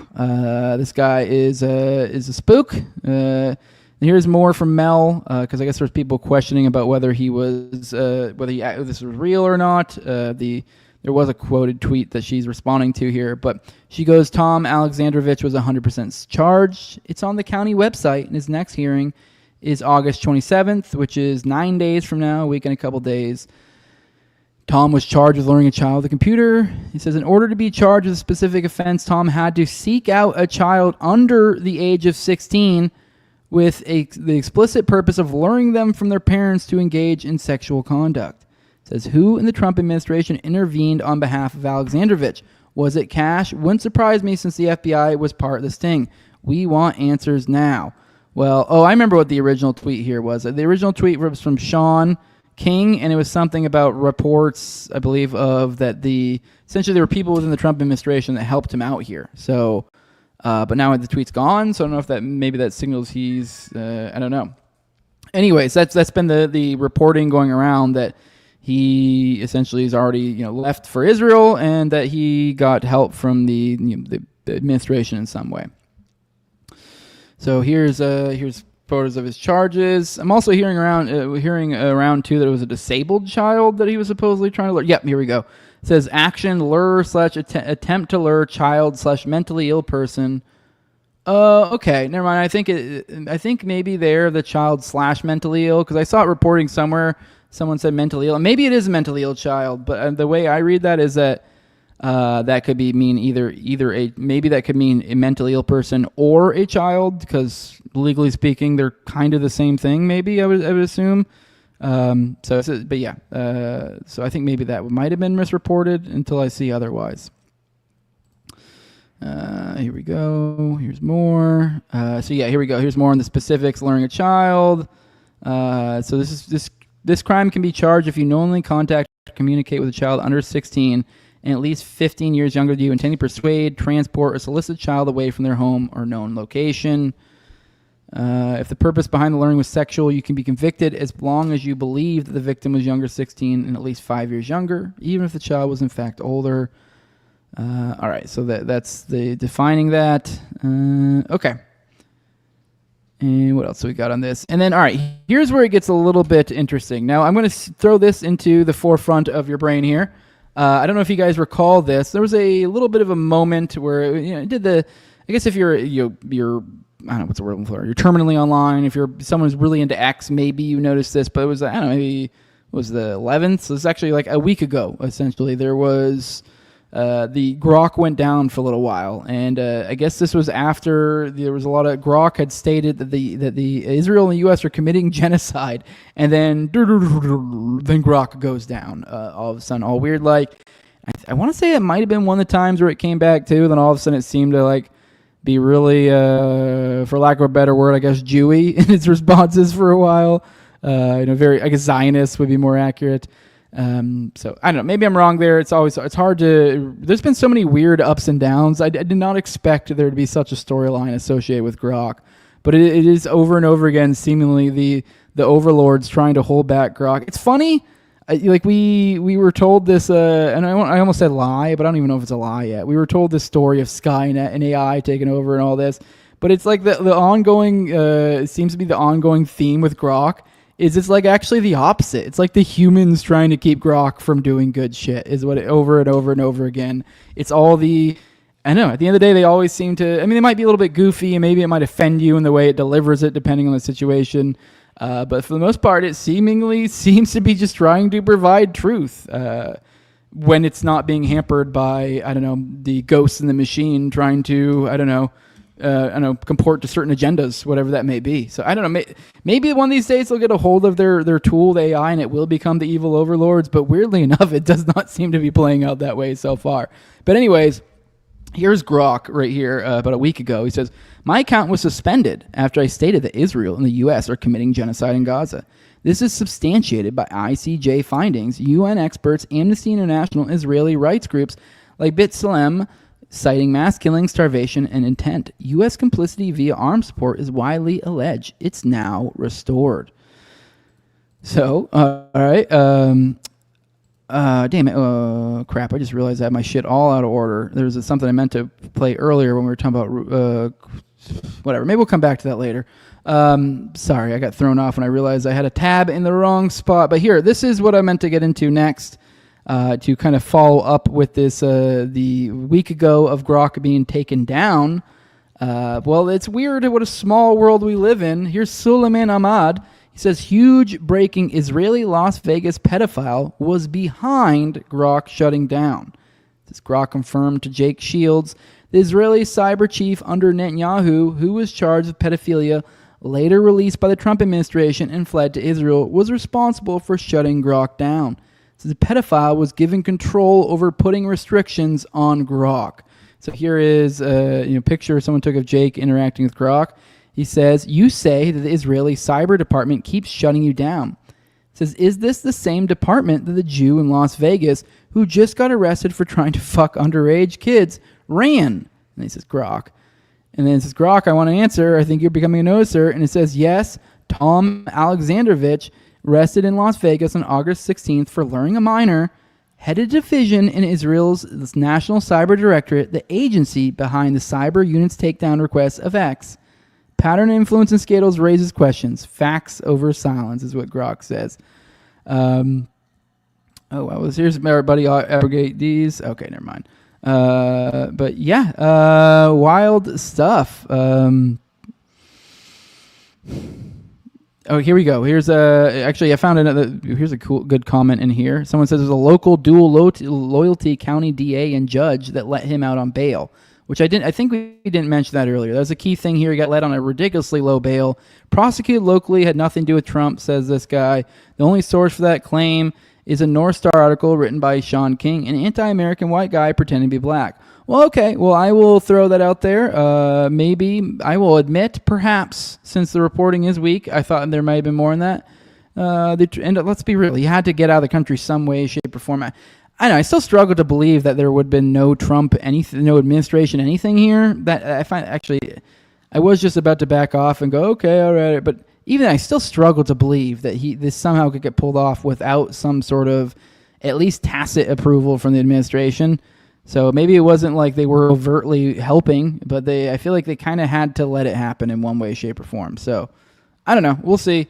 this guy is a spook. And here's more from Mel, because I guess there's people questioning about whether this was real or not. There was a quoted tweet that she's responding to here, but she goes, Tom Alexandrovich was 100% charged. It's on the county website, and his next hearing is August 27th, which is 9 days from now, a week and a couple days. Tom was charged with luring a child with a computer. He says, in order to be charged with a specific offense, Tom had to seek out a child under the age of 16 with the explicit purpose of luring them from their parents to engage in sexual conduct. It says, who in the Trump administration intervened on behalf of Alexandrovich? Was it cash? Wouldn't surprise me since the FBI was part of the sting. We want answers now. Well, I remember what the original tweet here was. The original tweet was from Sean King, and it was something about reports, I believe, of that essentially there were people within the Trump administration that helped him out here. So, but now the tweet's gone, so I don't know if maybe that signals he's, I don't know. Anyways, that's been the reporting going around that he essentially is already left for Israel and that he got help from the administration in some way. So here's photos of his charges. I'm also hearing around too that it was a disabled child that he was supposedly trying to lure. Yep, here we go. It says action lure / attempt to lure child / mentally ill person. Okay, never mind. I think maybe they're the child / mentally ill, because I saw it reporting somewhere. Someone said mentally ill. Maybe it is a mentally ill child, but the way I read that is that that could mean either maybe that could mean a mentally ill person or a child, because legally speaking, they're kind of the same thing. Maybe I would assume. So I think maybe that might have been misreported until I see otherwise. Here we go. Here's more. Here we go. Here's more on the specifics. Luring a child. So this crime can be charged if you knowingly contact or communicate with a child under 16 and at least 15 years younger than you, intending to persuade, transport, or solicit a child away from their home or known location. If the purpose behind the luring was sexual, you can be convicted as long as you believe that the victim was younger 16 and at least 5 years younger, even if the child was in fact older. All right, so that's the defining that. Okay. And what else do we got on this? And then, all right, here's where it gets a little bit interesting. Now, I'm going to throw this into the forefront of your brain here. I don't know if you guys recall this. There was a little bit of a moment where it did I guess if you're I don't know what's the word for it. You're terminally online. If you're someone who's really into X, maybe you noticed this. But it was, I don't know, maybe was the 11th. So it's actually like a week ago, essentially. There was the Grok went down for a little while, and I guess this was after there was a lot of Grok had stated that the Israel and the U.S. are committing genocide, and then Grok goes down all of a sudden, all weird. Like I want to say it might have been one of the times where it came back too. Then all of a sudden it seemed to like be really, for lack of a better word, I guess Jewy in its responses for a while. Very, I guess Zionist would be more accurate. So I don't know. Maybe I'm wrong there. It's hard to. There's been so many weird ups and downs. I did not expect there to be such a storyline associated with Grok, but it is over and over again. Seemingly the overlords trying to hold back Grok. It's funny. Like we were told this, and I almost said lie, but I don't even know if it's a lie yet. We were told this story of Skynet and AI taking over and all this, but it's like the ongoing. It seems to be the ongoing theme with Grok. It's like actually the opposite. It's like the humans trying to keep Grok from doing good shit is what over and over and over again. It's all I know, at the end of the day, they always seem to, I mean, they might be a little bit goofy and maybe it might offend you in the way it delivers it depending on the situation. But for the most part, it seemingly seems to be just trying to provide truth when it's not being hampered by, I don't know, the ghosts in the machine trying to, comport to certain agendas, whatever that may be. So I don't know. Maybe one of these days they'll get a hold of their tool, the AI, and it will become the evil overlords. But weirdly enough, it does not seem to be playing out that way so far. But anyways, here's Grok right here about a week ago. He says, my account was suspended after I stated that Israel and the U.S. are committing genocide in Gaza. This is substantiated by ICJ findings, UN experts, Amnesty International, Israeli rights groups like B'Tselem, citing mass killing, starvation, and intent. U.S. complicity via arms support is widely alleged. It's now restored. So, all right. Damn it. Crap. I just realized I had my shit all out of order. There was something I meant to play earlier when we were talking about whatever. Maybe we'll come back to that later. Sorry, I got thrown off when I realized I had a tab in the wrong spot. But here, this is what I meant to get into next. To kind of follow up with this, the week ago of Grok being taken down. Well, it's weird what a small world we live in. Here's Suleiman Ahmad. He says, huge breaking Israeli Las Vegas pedophile was behind Grok shutting down. This Grok confirmed to Jake Shields, the Israeli cyber chief under Netanyahu, who was charged with pedophilia, later released by the Trump administration and fled to Israel, was responsible for shutting Grok down. The pedophile was given control over putting restrictions on Grok. So here is a picture someone took of Jake interacting with Grok. He says, you say that the Israeli cyber department keeps shutting you down. He says, is this the same department that the Jew in Las Vegas who just got arrested for trying to fuck underage kids ran? And he says, Grok. And then it says, Grok, I want to answer. I think you're becoming a noticer. And it says, yes, Tom Alexandrovich, arrested in Las Vegas on August 16th for luring a minor, headed a division in Israel's National Cyber Directorate, the agency behind the cyber unit's takedown requests of X. Pattern, influence, and scandals raises questions. Facts over silence is what Grok says. Here's everybody aggregate these. Okay, never mind. But yeah, wild stuff. Oh, here we go. Here's actually I found another. Here's a good comment in here. Someone says there's a local dual loyalty county DA and judge that let him out on bail, which I think we didn't mention that earlier. That was a key thing here. He got let on a ridiculously low bail. Prosecuted locally, had nothing to do with Trump, says this guy. The only source for that claim is a North Star article written by Sean King, an anti-American white guy pretending to be black. Well, okay. Well, I will throw that out there. Maybe I will admit, perhaps, since the reporting is weak, I thought there might have been more in that. And let's be real. He had to get out of the country some way, shape, or form. I know. I still struggle to believe that there would have been no Trump, anything, no administration, anything here. That I find actually, I was just about to back off and go, okay, all right. But even I still struggle to believe that this somehow could get pulled off without some sort of at least tacit approval from the administration. So maybe it wasn't like they were overtly helping, but I feel like they kind of had to let it happen in one way, shape, or form. So I don't know. We'll see.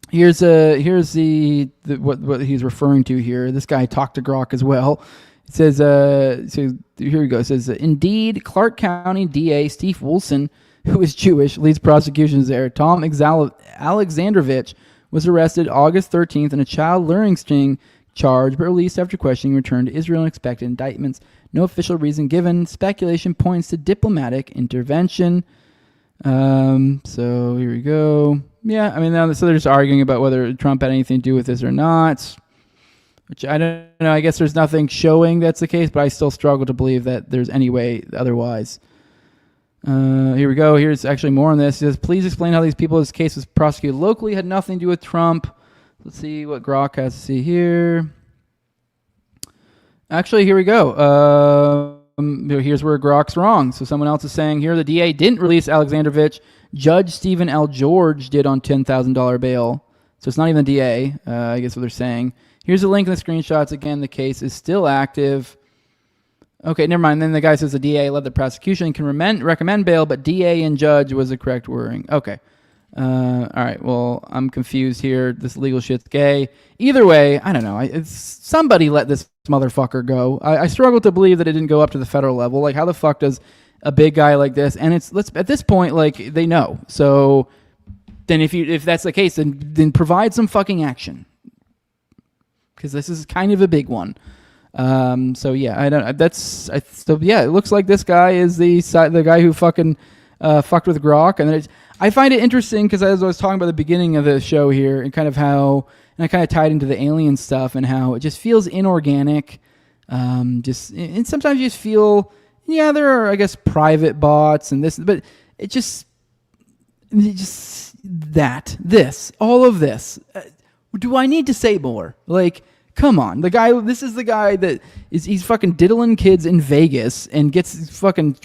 Here's the what he's referring to here. This guy talked to Grok as well. It says, so here we go. It says, indeed, Clark County DA Steve Wilson, who is Jewish, leads prosecutions there. Tom Alexandrovich was arrested August 13th in a child luring sting charge, but released after questioning, returned to Israel and expected indictments. No official reason given. Speculation points to diplomatic intervention. So here we go. Yeah, I mean, now so they're just arguing about whether Trump had anything to do with this or not, which I don't know. I guess there's nothing showing that's the case, but I still struggle to believe that there's any way otherwise. Here we go. Here's actually more on this. It says, please explain how these people whose case was prosecuted locally had nothing to do with Trump. Let's see what Grok has to see here. Actually, here we go. Here's where Grok's wrong. So someone else is saying here the DA didn't release Alexandrovich. Judge Stephen L. George did on $10,000 bail. So it's not even the DA, I guess what they're saying. Here's a link in the screenshots. Again, the case is still active. Okay, never mind. Then the guy says the DA led the prosecution and can recommend bail, but DA and judge was the correct wording. Okay. All right, well, I'm confused here. This legal shit's gay. Either way, I don't know. Somebody let this motherfucker go. I struggle to believe that it didn't go up to the federal level. Like, how the fuck does a big guy like this? And at this point, like, they know. So then if that's the case, then provide some fucking action, because this is kind of a big one. So yeah, it looks like this guy is the guy who fucking fucked with Grok, and I find it interesting because as I was talking about the beginning of the show here, and kind of how, and I kind of tied into the alien stuff and how it just feels inorganic. And sometimes you just feel, yeah, there are, I guess, private bots and this, but all of this. Do I need to say more? Like, come on, this is the guy that he's fucking diddling kids in Vegas and gets fucking,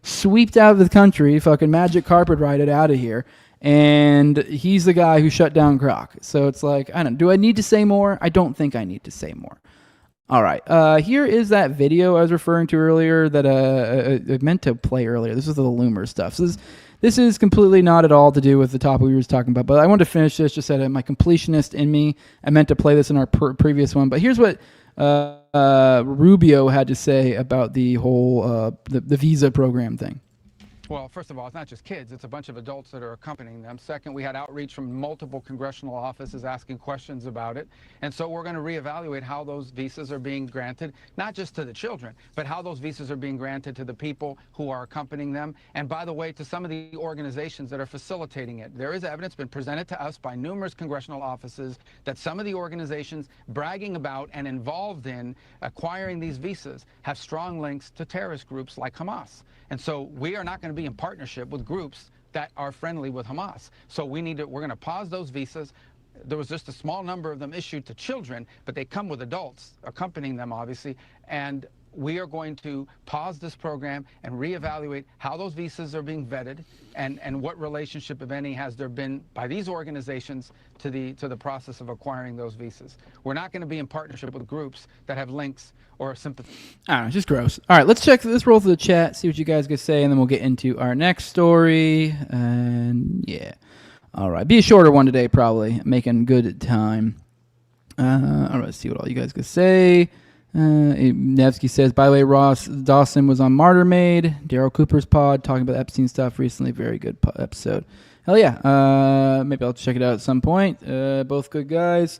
sweeped out of the country, fucking magic carpet ride it out of here. And he's the guy who shut down Grok. So it's like, do I need to say more? I don't think I need to say more. All right. Here is that video I was referring to earlier that I meant to play earlier. This is the Loomer stuff. So this is completely not at all to do with the topic we were talking about, but I wanted to finish this, just said my completionist in me. I meant to play this in our previous one, but here's what Rubio had to say about the whole the visa program thing. Well, first of all, it's not just kids. It's a bunch of adults that are accompanying them. Second, we had outreach from multiple congressional offices asking questions about it. And so we're going to reevaluate how those visas are being granted, not just to the children, but how those visas are being granted to the people who are accompanying them. And by the way, to some of the organizations that are facilitating it. There is evidence been presented to us by numerous congressional offices that some of the organizations bragging about and involved in acquiring these visas have strong links to terrorist groups like Hamas. And so we are not going to be in partnership with groups that are friendly with Hamas. So we're going to pause those visas. There was just a small number of them issued to children, but they come with adults accompanying them, obviously. And we are going to pause this program and reevaluate how those visas are being vetted and what relationship, if any, has there been by these organizations to the process of acquiring those visas. We're not going to be in partnership with groups that have links or sympathy. I don't know, just gross. All right, let's roll through the chat, see what you guys can say, and then we'll get into our next story. And yeah. All right, be a shorter one today, probably. Making good time. All right, let's see what all you guys can say. Nevsky says, by the way, Ross Dawson was on Martyr Made, Daryl Cooper's pod, talking about Epstein stuff recently. Very good episode. Hell yeah. Maybe I'll check it out at some point. Both good guys.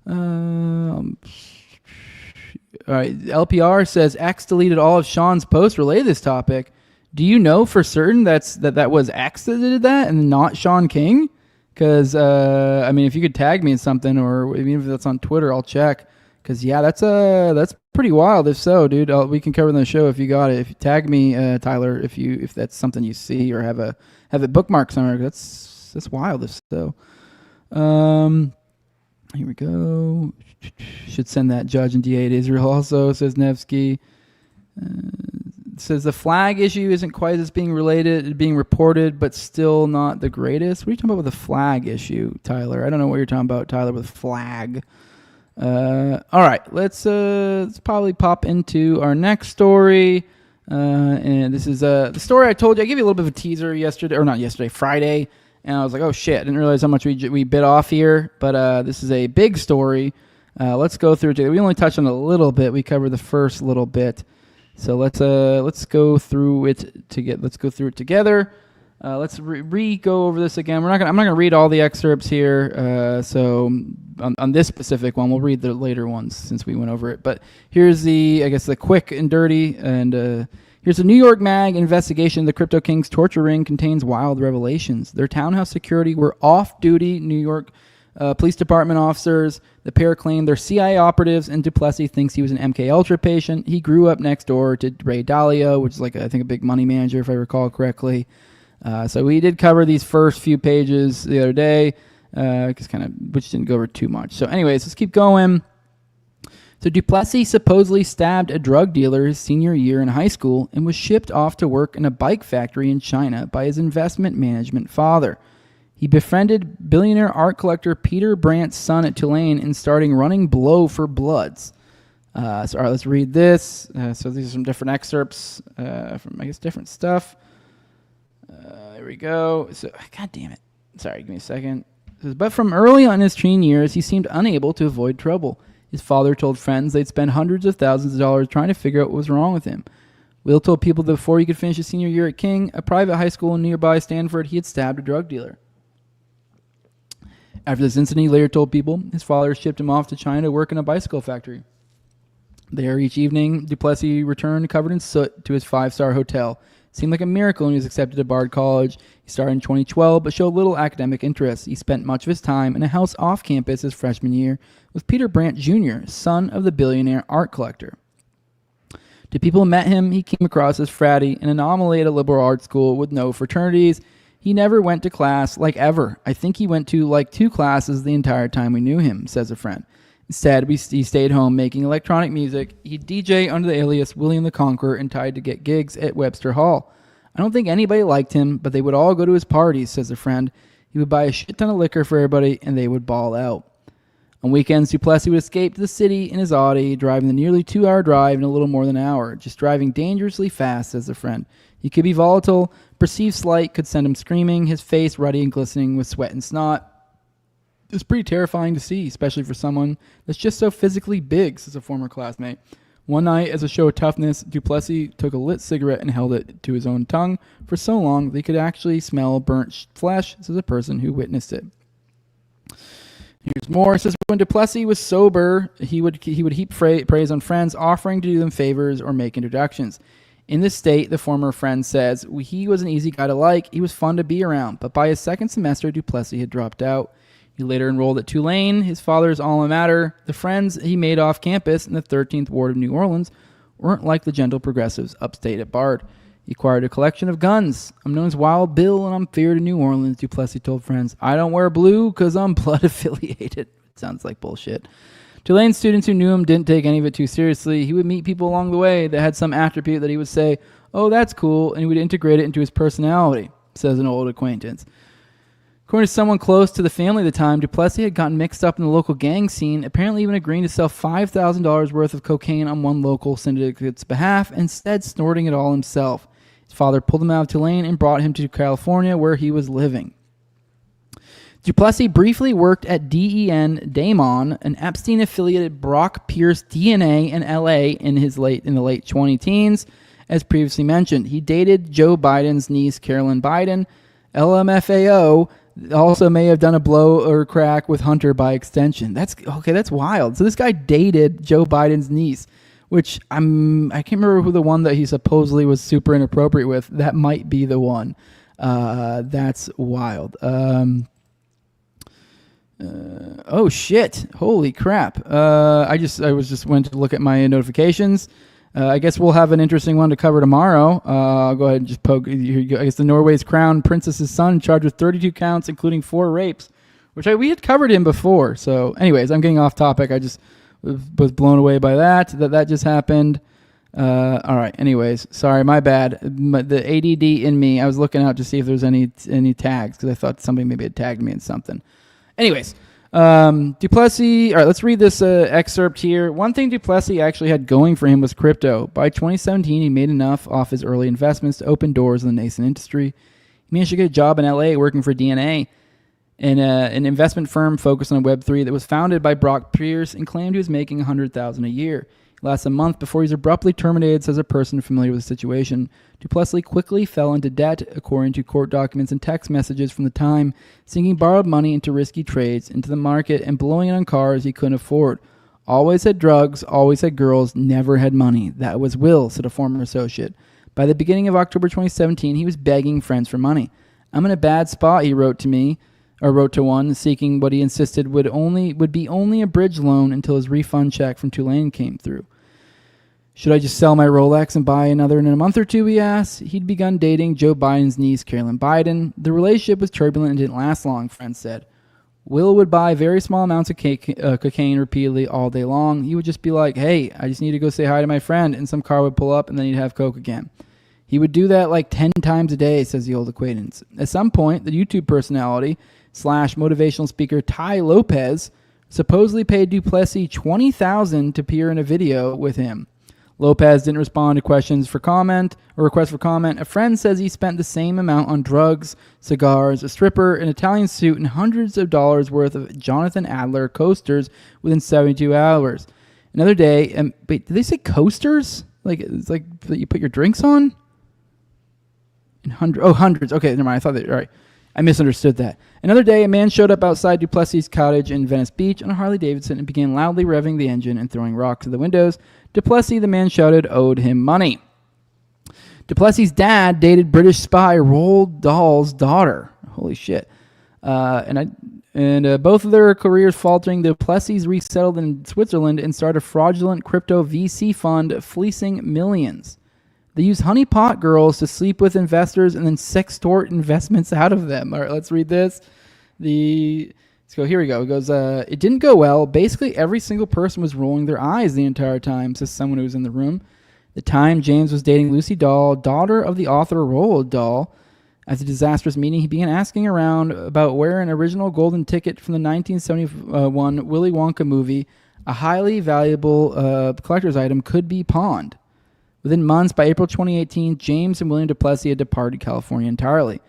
All right. LPR says X deleted all of Sean's posts related to this topic. Do you know for certain that was X that did that and not Sean King? Because, if you could tag me in something, or even if that's on Twitter, I'll check. Because, yeah, that's pretty wild. If so, dude, we can cover it on the show if you got it. If you tag me, Tyler, if that's something you see or have it bookmarked somewhere, that's wild. If so, here we go. Should send that judge and DA to Israel also, says Nevsky. Says the flag issue isn't quite as being reported, but still not the greatest. What are you talking about with the flag issue, Tyler? I don't know what you're talking about, Tyler, with flag. All right, let's probably pop into our next story. And this is the story I told you. I gave you a little bit of a teaser Friday. And I was like, oh shit, I didn't realize how much we bit off here. But this is a big story. Let's go through it. We only touched on it a little bit. We covered the first little bit. So let's go through it together. Let's go over this again. I'm not gonna read all the excerpts here. So on this specific one, we'll read the later ones since we went over it. But here's the quick and dirty. And here's a New York Mag investigation. The Crypto Kings torture ring contains wild revelations. Their townhouse security were off-duty New York police department officers. The pair claimed they're CIA operatives, and Duplessis thinks he was an MK Ultra patient. He grew up next door to Ray Dalio, which is I think a big money manager, if I recall correctly. So we did cover these first few pages the other day, which didn't go over too much. So anyways, let's keep going. So Duplessis supposedly stabbed a drug dealer his senior year in high school and was shipped off to work in a bike factory in China by his investment management father. He befriended billionaire art collector Peter Brandt's son at Tulane and started running Blow for Bloods. All right, let's read this. So these are some different excerpts from, different stuff. There we go. So, God damn it. Sorry, give me a second. It says, but from early on in his teen years, he seemed unable to avoid trouble. His father told friends they'd spend hundreds of thousands of dollars trying to figure out what was wrong with him. Will told people that before he could finish his senior year at King, a private high school in nearby Stanford, he had stabbed a drug dealer. After this incident, he later told people his father shipped him off to China to work in a bicycle factory. There each evening, Duplessis returned covered in soot to his 5-star hotel. It seemed like a miracle when he was accepted at Bard College. He started in 2012, but showed little academic interest. He spent much of his time in a house off campus his freshman year with Peter Brandt Jr., son of the billionaire art collector. To people who met him, he came across as fratty, an anomaly at a liberal arts school with no fraternities. He never went to class, ever. I think he went to, 2 classes the entire time we knew him, says a friend. Instead, he stayed home making electronic music. He'd DJ under the alias William the Conqueror and tried to get gigs at Webster Hall. I don't think anybody liked him, but they would all go to his parties, says a friend. He would buy a shit ton of liquor for everybody, and they would ball out. On weekends, Duplessis would escape to the city in his Audi, driving the nearly 2-hour drive in a little more than an hour, just driving dangerously fast, says a friend. He could be volatile, perceived slight could send him screaming, his face ruddy and glistening with sweat and snot. It's pretty terrifying to see, especially for someone that's just so physically big, says a former classmate. One night, as a show of toughness, Duplessis took a lit cigarette and held it to his own tongue for so long that he could actually smell burnt flesh, says a person who witnessed it. Here's more. It says, when Duplessis was sober, he would heap praise on friends, offering to do them favors or make introductions. In this state, the former friend says, he was an easy guy to like, he was fun to be around, but by his second semester, Duplessis had dropped out. He later enrolled at Tulane, his father's alma mater. The friends he made off campus in the 13th Ward of New Orleans weren't like the gentle progressives upstate at Bard. He acquired a collection of guns. I'm known as Wild Bill, and I'm feared in New Orleans, Duplessis told friends. I don't wear blue because I'm blood affiliated. It sounds like bullshit. Tulane students who knew him didn't take any of it too seriously. He would meet people along the way that had some attribute that he would say, oh, that's cool, and he would integrate it into his personality, says an old acquaintance. According to someone close to the family at the time, Duplessis had gotten mixed up in the local gang scene, apparently even agreeing to sell $5,000 worth of cocaine on one local syndicate's behalf, instead snorting it all himself. His father pulled him out of Tulane and brought him to California, where he was living. Duplessis briefly worked at DEN Damon, an Epstein-affiliated Brock Pierce DNA in L.A. in the late 20-teens. As previously mentioned, he dated Joe Biden's niece, Carolyn Biden. LMFAO also may have done a blow or crack with Hunter by extension. That's wild. So this guy dated Joe Biden's niece, which I can't remember who the one that he supposedly was super inappropriate with. That might be the one. That's wild. Oh shit! Holy crap! I went to look at my notifications. I guess we'll have an interesting one to cover tomorrow. I'll go ahead and just poke. Here you go. I guess the Norway's crown princess's son charged with 32 counts, including 4 rapes, which we had covered him before. So, anyways, I'm getting off topic. I just was blown away by that just happened. All right. Anyways, sorry, my bad. The ADD in me. I was looking out to see if there's any tags because I thought somebody maybe had tagged me in something. Anyways. Duplessis, all right, let's read this excerpt here. One thing Duplessis actually had going for him was crypto. By 2017, he made enough off his early investments to open doors in the nascent industry. He managed to get a job in LA working for DNA, an investment firm focused on Web3 that was founded by Brock Pierce and claimed he was making $100,000 a year. It lasts a month before he's abruptly terminated, says a person familiar with the situation. Duplessis quickly fell into debt, according to court documents and text messages from the time, sinking borrowed money into risky trades, into the market, and blowing it on cars he couldn't afford. Always had drugs, always had girls, never had money. That was Will, said a former associate. By the beginning of October 2017, he was begging friends for money. I'm in a bad spot, he wrote to one, seeking what he insisted would be only a bridge loan until his refund check from Tulane came through. Should I just sell my Rolex and buy another in a month or two, he asked. He'd begun dating Joe Biden's niece, Carolyn Biden. The relationship was turbulent and didn't last long, friends said. Will would buy very small amounts of cocaine repeatedly all day long. He would just be like, hey, I just need to go say hi to my friend, and some car would pull up, and then he'd have coke again. He would do that like 10 times a day, says the old acquaintance. At some point, the YouTube personality / motivational speaker Ty Lopez supposedly paid Duplessis $20,000 to appear in a video with him. Lopez didn't respond to requests for comment. A friend says he spent the same amount on drugs, cigars, a stripper, an Italian suit, and hundreds of dollars worth of Jonathan Adler coasters within 72 hours. Another day, wait, did they say coasters? Like, it's like that you put your drinks on? Hundreds. Okay, never mind. I thought that, all right. I misunderstood that. Another day, a man showed up outside Duplessis' cottage in Venice Beach on a Harley-Davidson and began loudly revving the engine and throwing rocks at the windows. Duplessis, the man shouted, owed him money. Duplessis' dad dated British spy Roald Dahl's daughter. Holy shit. And both of their careers faltering, Duplessis resettled in Switzerland and started a fraudulent crypto VC fund fleecing millions. They use honeypot girls to sleep with investors and then sextort investments out of them. All right, let's read this. Let's go. Here we go. It goes, it didn't go well. Basically, every single person was rolling their eyes the entire time, says someone who was in the room. The time James was dating Lucy Dahl, daughter of the author Roald Dahl. At the disastrous meeting, he began asking around about where an original golden ticket from the 1971 Willy Wonka movie, a highly valuable collector's item, could be pawned. Within months, by April 2018, James and William Duplessis had departed California entirely.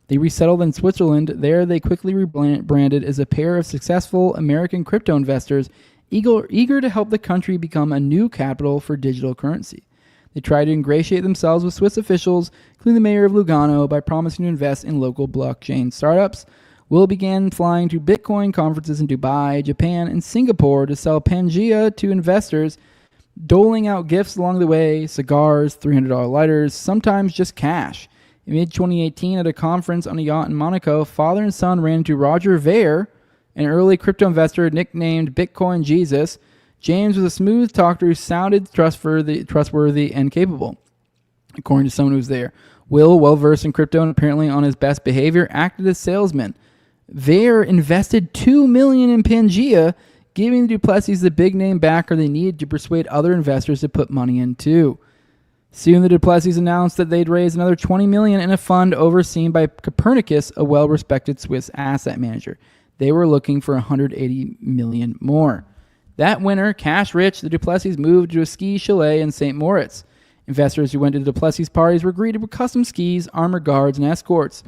They resettled in Switzerland. There, they quickly rebranded as a pair of successful American crypto investors eager to help the country become a new capital for digital currency. They tried to ingratiate themselves with Swiss officials, including the mayor of Lugano, by promising to invest in local blockchain startups. Will began flying to Bitcoin conferences in Dubai, Japan, and Singapore to sell Pangea to investors, doling out gifts along the way, cigars, $300 lighters, sometimes just cash. In mid-2018, at a conference on a yacht in Monaco, father and son ran into Roger Ver, an early crypto investor nicknamed Bitcoin Jesus. James was a smooth talker who sounded trustworthy, and capable, according to someone who was there. Will, well-versed in crypto and apparently on his best behavior, acted as salesman. Ver invested $2 million in Pangea, giving the Duplessis the big-name backer they needed to persuade other investors to put money in too. Soon, the Duplessis announced that they'd raised another $20 million in a fund overseen by Copernicus, a well-respected Swiss asset manager. They were looking for $180 million more. That winter, cash-rich, the Duplessis moved to a ski chalet in St. Moritz. Investors who went to the Duplessis parties were greeted with custom skis, armored guards, and escorts.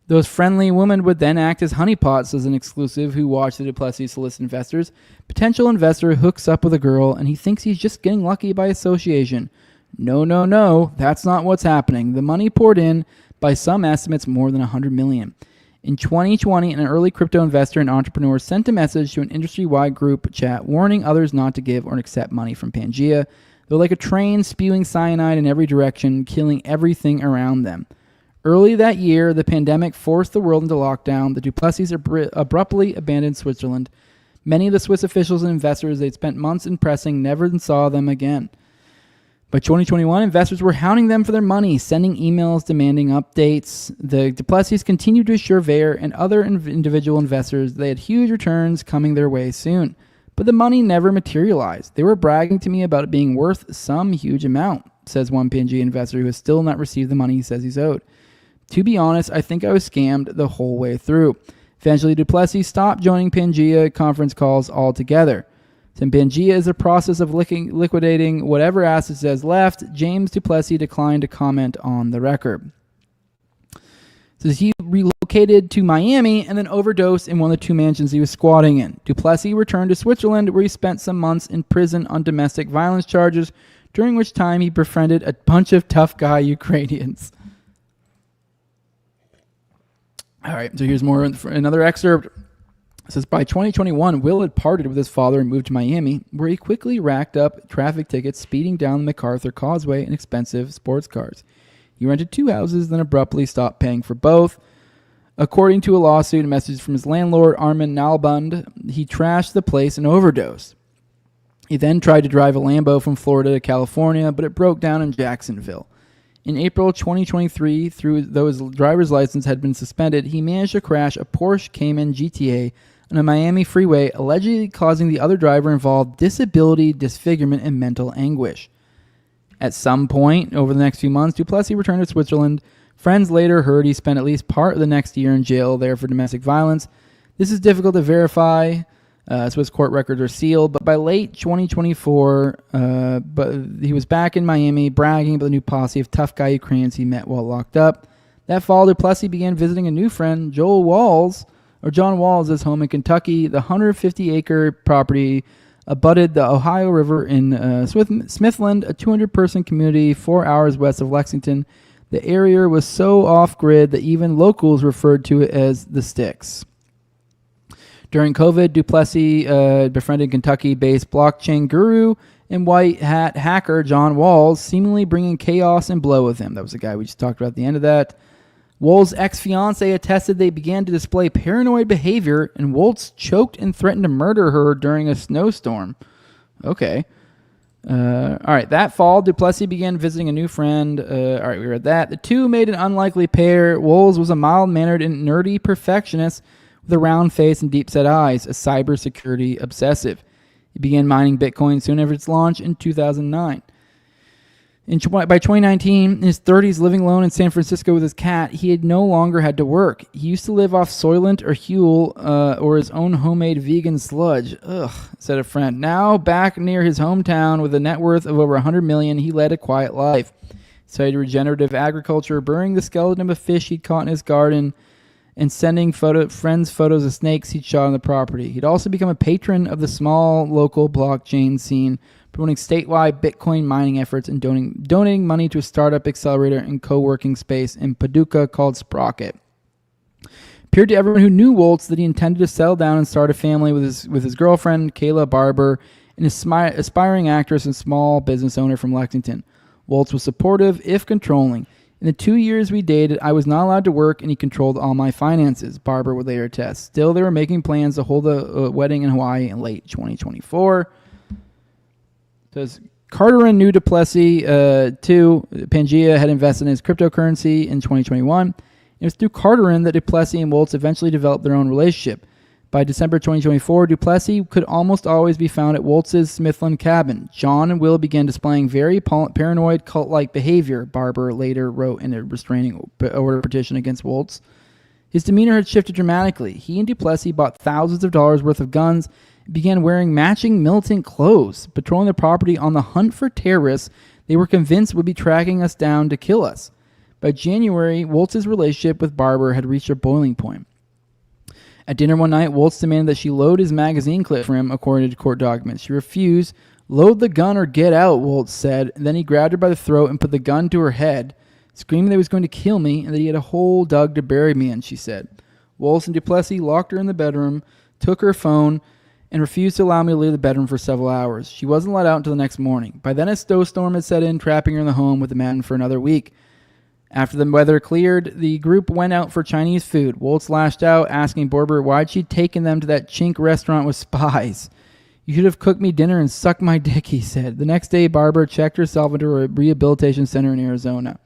Those friendly women would then act as honeypots, says an exclusive who watched the Duplessis solicit investors. Potential investor hooks up with a girl, and he thinks he's just getting lucky by association. No, that's not what's happening. The money poured in, by some estimates, more than $100 million. In 2020, an early crypto investor and entrepreneur sent a message to an industry-wide group chat warning others not to give or accept money from Pangea. They're like a train spewing cyanide in every direction, killing everything around them. Early that year, the pandemic forced the world into lockdown. The Duplessis abruptly abandoned Switzerland. Many of the Swiss officials and investors they'd spent months impressing never saw them again. By 2021, investors were hounding them for their money, sending emails demanding updates. The Duplessis continued to assure Ver and other individual investors they had huge returns coming their way soon. But the money never materialized. They were bragging to me about it being worth some huge amount, says one Pangea investor who has still not received the money he says he's owed. To be honest, I think I was scammed the whole way through. Eventually, Duplessis stopped joining Pangea conference calls altogether. Since Pangea is a process of liquidating whatever assets it has left, James Duplessis declined to comment on the record. Says he relocated to Miami and then overdosed in one of the 2 mansions he was squatting in. Duplessis returned to Switzerland, where he spent some months in prison on domestic violence charges, during which time he befriended a bunch of tough guy Ukrainians. All right, so here's more, another excerpt. It says, by 2021, Will had parted with his father and moved to Miami, where he quickly racked up traffic tickets speeding down the MacArthur Causeway in expensive sports cars. He rented 2 houses, then abruptly stopped paying for both. According to a lawsuit and messages from his landlord, Armin Nalbund, he trashed the place and overdosed. He then tried to drive a Lambo from Florida to California, but it broke down in Jacksonville. In April 2023, though his driver's license had been suspended, he managed to crash a Porsche Cayman GTA on a Miami freeway, allegedly causing the other driver involved disability, disfigurement, and mental anguish. At some point over the next few months, Duplessis returned to Switzerland. Friends later heard he spent at least part of the next year in jail there for domestic violence. This is difficult to verify. Swiss court records are sealed, but by late 2024, but he was back in Miami bragging about the new posse of tough guy Ukrainians he met while locked up. That fall, Duplessis began visiting a new friend, John Walls' home in Kentucky. The 150-acre property abutted the Ohio River in Smithland, a 200-person community 4 hours west of Lexington. The area was so off-grid that even locals referred to it as the Sticks. During COVID, Duplessis befriended Kentucky-based blockchain guru and white hat hacker John Walls, seemingly bringing chaos and blow with him. That was the guy we just talked about at the end of that. Walls' ex-fiancée attested they began to display paranoid behavior, and Waltz choked and threatened to murder her during a snowstorm. Okay. All right, that fall, Duplessis began visiting a new friend. All right, we read that. The two made an unlikely pair. Walls was a mild-mannered and nerdy perfectionist with a round face and deep-set eyes, a cybersecurity obsessive. He began mining Bitcoin soon after its launch in 2009. By 2019, in his 30s, living alone in San Francisco with his cat, he had no longer had to work. He used to live off Soylent or Huel or his own homemade vegan sludge. Ugh, said a friend. Now, back near his hometown with a net worth of over $100 million, he led a quiet life. He studied regenerative agriculture, burying the skeleton of a fish he'd caught in his garden, and sending friends photos of snakes he'd shot on the property. He'd also become a patron of the small local blockchain scene, promoting statewide Bitcoin mining efforts and donating money to a startup accelerator and co-working space in Paducah called Sprocket. It appeared to everyone who knew Waltz that he intended to settle down and start a family with his girlfriend, Kayla Barber, an aspiring actress and small business owner from Lexington. Waltz was supportive, if controlling. In the 2 years we dated, I was not allowed to work, and he controlled all my finances, Barber would later attest. Still, they were making plans to hold a wedding in Hawaii in late 2024. Says Carteron knew Duplessis too. Pangea had invested in his cryptocurrency in 2021. It was through Carteron that Duplessis and Waltz eventually developed their own relationship. By December 2024, Duplessis could almost always be found at Waltz's Smithland cabin. John and Will began displaying very paranoid cult-like behavior, Barber later wrote in a restraining order petition against Waltz. His demeanor had shifted dramatically. He and Duplessis bought thousands of dollars worth of guns and began wearing matching militant clothes, patrolling the property on the hunt for terrorists they were convinced would be tracking us down to kill us. By January, Waltz's relationship with Barber had reached a boiling point. At dinner one night, Waltz demanded that she load his magazine clip for him, according to court documents. She refused. "Load the gun or get out," Waltz said. And then he grabbed her by the throat and put the gun to her head, screaming that he was going to kill me and that he had a hole dug to bury me in, she said. Waltz and Duplessis locked her in the bedroom, took her phone, and refused to allow me to leave the bedroom for several hours. She wasn't let out until the next morning. By then, a snowstorm had set in, trapping her in the home with the man for another week. After the weather cleared, the group went out for Chinese food. Waltz lashed out, asking Barber why'd she taken them to that chink restaurant with spies. "You should have cooked me dinner and sucked my dick," he said. The next day, Barber checked herself into a rehabilitation center in Arizona.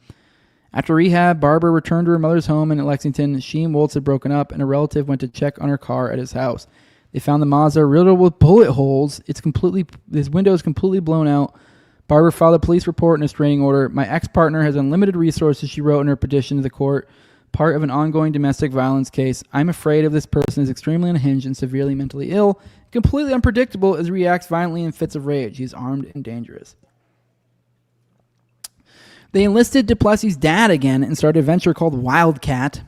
After rehab, Barber returned to her mother's home in Lexington. She and Waltz had broken up, and a relative went to check on her car at his house. They found the Mazda riddled with bullet holes. His window is completely blown out. Barber filed a police report and a restraining order. "My ex-partner has unlimited resources," she wrote in her petition to the court, part of an ongoing domestic violence case. "I'm afraid of this person is extremely unhinged and severely mentally ill, completely unpredictable as he reacts violently in fits of rage. He's armed and dangerous." They enlisted Duplessis' dad again and started a venture called Wildcat.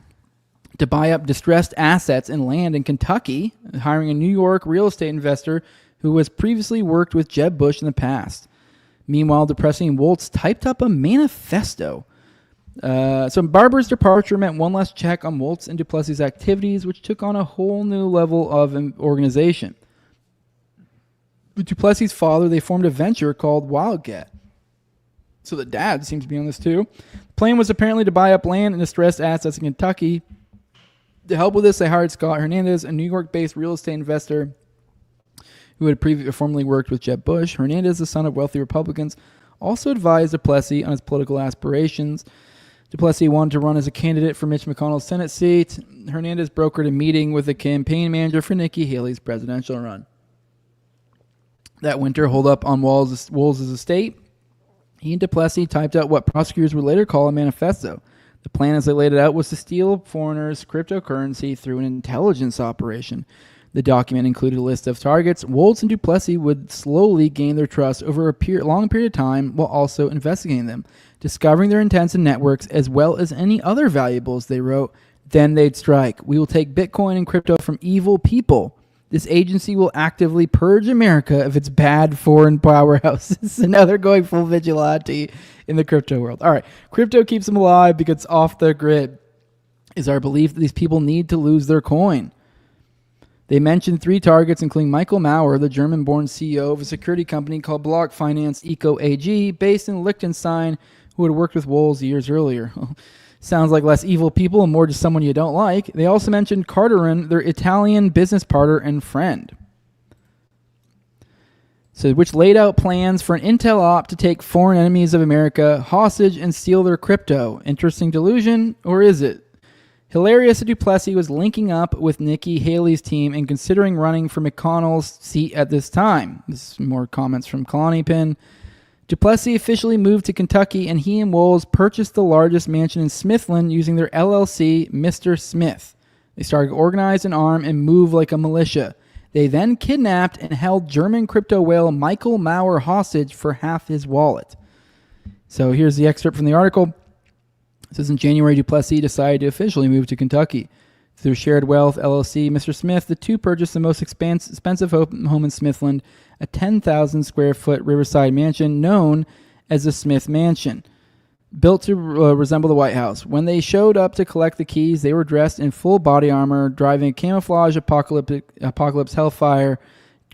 to buy up distressed assets and land in Kentucky, hiring a New York real estate investor who has previously worked with Jeb Bush in the past. Meanwhile, Duplessis and Woltz typed up a manifesto. So Barber's departure meant one less check on Woltz and Duplessis' activities, which took on a whole new level of organization. With Duplessis' father, they formed a venture called Wildcat. So the dad seems to be on this too. The plan was apparently to buy up land and distressed assets in Kentucky. To help with this, they hired Scott Hernandez, a New York-based real estate investor who had formerly worked with Jeb Bush. Hernandez, the son of wealthy Republicans, also advised Duplessis on his political aspirations. Duplessis wanted to run as a candidate for Mitch McConnell's Senate seat. Hernandez brokered a meeting with the campaign manager for Nikki Haley's presidential run. That winter, holed up on Wool's estate, he and Duplessis typed out what prosecutors would later call a manifesto. The plan as they laid it out was to steal foreigners' cryptocurrency through an intelligence operation. The document included a list of targets. Woltz and Duplessis would slowly gain their trust over a long period of time while also investigating them, discovering their intents and networks as well as any other valuables they wrote. Then they'd strike. We will take Bitcoin and crypto from evil people. This agency will actively purge America of its bad foreign powerhouses. So now they're going full vigilante in the crypto world. All right. Crypto keeps them alive because it's off the grid. Is our belief that these people need to lose their coin. They mentioned 3 targets, including Michael Maurer, the German-born CEO of a security company called Block Finance Eco AG, based in Liechtenstein, who had worked with Woltz years earlier. Sounds like less evil people and more just someone you don't like. They also mentioned Carteron, their Italian business partner and friend. So, which laid out plans for an intel op to take foreign enemies of America hostage and steal their crypto. Interesting delusion, or is it? Hilarious that Duplessis was linking up with Nikki Haley's team and considering running for McConnell's seat at this time. This is more comments from Kalani Pin. Duplessis officially moved to Kentucky, and he and Woltz purchased the largest mansion in Smithland using their LLC, Mr. Smith. They started to organize an arm and move like a militia. They then kidnapped and held German crypto whale Michael Maurer hostage for half his wallet. So here's the excerpt from the article. It says in January, Duplessis decided to officially move to Kentucky. Through Shared Wealth LLC, Mr. Smith, the two purchased the most expensive home in Smithland, a 10,000 square foot riverside mansion known as the Smith Mansion, built to resemble the White House. When they showed up to collect the keys, they were dressed in full body armor, driving a camouflage Apocalypse Hellfire,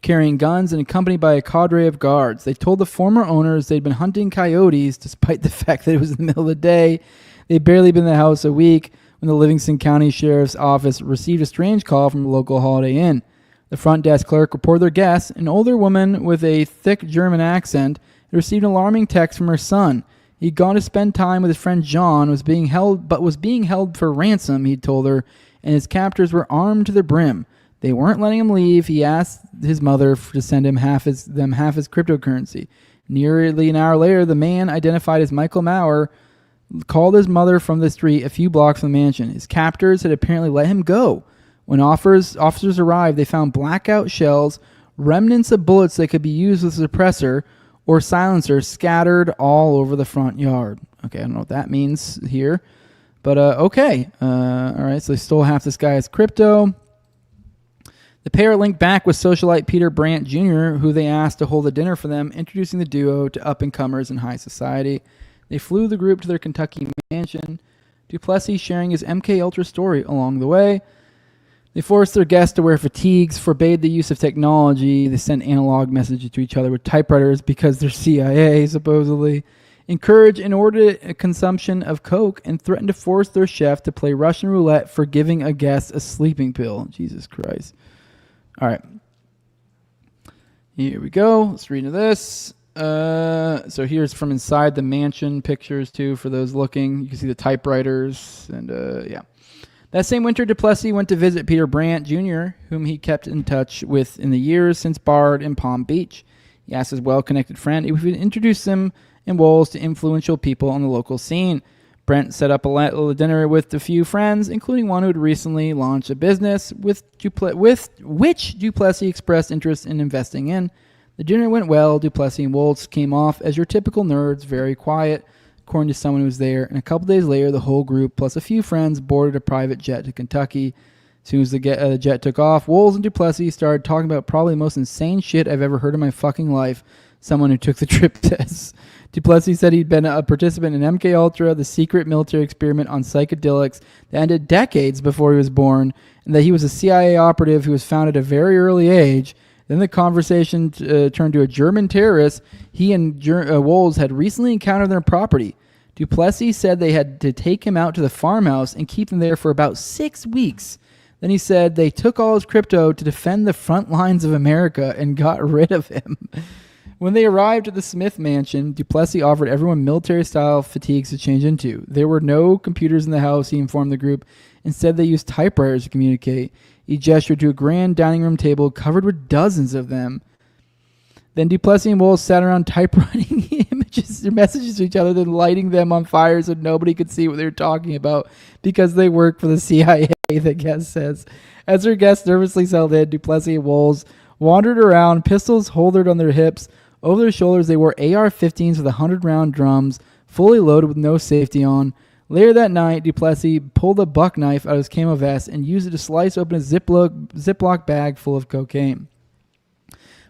carrying guns, and accompanied by a cadre of guards. They told the former owners they'd been hunting coyotes, despite the fact that it was in the middle of the day. They'd barely been in the house a week when the Livingston County Sheriff's Office received a strange call from a local Holiday Inn. The front desk clerk reported their guest, an older woman with a thick German accent, had received an alarming text from her son. He'd gone to spend time with his friend John, was being held for ransom, he'd told her, and his captors were armed to the brim. They weren't letting him leave. He asked his mother to send him half his cryptocurrency. Nearly an hour later, the man, identified as Michael Maurer, called his mother from the street a few blocks from the mansion. His captors had apparently let him go. When officers arrived, they found blackout shells, remnants of bullets that could be used as a suppressor or silencer scattered all over the front yard. Okay, I don't know what that means here, but okay. All right, so they stole half this guy's crypto. The pair linked back with socialite Peter Brandt Jr., who they asked to hold a dinner for them, introducing the duo to up-and-comers in high society. They flew the group to their Kentucky mansion, Duplessis sharing his MKUltra story along the way. They forced their guests to wear fatigues, forbade the use of technology. They sent analog messages to each other with typewriters because they're CIA, supposedly. Encouraged inordinate consumption of coke and threatened to force their chef to play Russian roulette for giving a guest a sleeping pill. Jesus Christ. All right. Here we go. Let's read into this. So here's from inside the mansion pictures too for those looking. You can see the typewriters and yeah. That same winter, Duplessis went to visit Peter Brandt Jr., whom he kept in touch with in the years since barred in Palm Beach. He asked his well-connected friend if he would introduce him and Woltz to influential people on the local scene. Brent set up a dinner with a few friends, including one who had recently launched a business with which Duplessis expressed interest in investing in. The dinner went well. Duplessis and Woltz came off as your typical nerds, very quiet. according to someone who was there. And a couple days later, the whole group, plus a few friends, boarded a private jet to Kentucky. As soon as the jet took off, Woles and Duplessis started talking about probably the most insane shit I've ever heard in my fucking life. Someone who took the trip says. Duplessis said he'd been a participant in MK Ultra, the secret military experiment on psychedelics that ended decades before he was born, and that he was a CIA operative who was found at a very early age. Then the conversation turned to a German terrorist he and Woles had recently encountered on their property. Duplessis said they had to take him out to the farmhouse and keep him there for about 6 weeks. Then he said they took all his crypto to defend the front lines of America and got rid of him. When they arrived at the Smith mansion, Duplessis offered everyone military-style fatigues to change into. There were no computers in the house, he informed the group. Instead, they used typewriters to communicate. He gestured to a grand dining room table covered with dozens of them. Then Duplessis and Woles sat around typewriting messages to each other, then lighting them on fire so nobody could see what they were talking about because they work for the CIA, the guest says. As their guests nervously settled in, Duplessis and Woles wandered around, pistols holstered on their hips. Over their shoulders, they wore AR-15s with 100-round drums, fully loaded with no safety on. Later that night, Duplessis pulled a buck knife out of his camo vest and used it to slice open a Ziploc bag full of cocaine.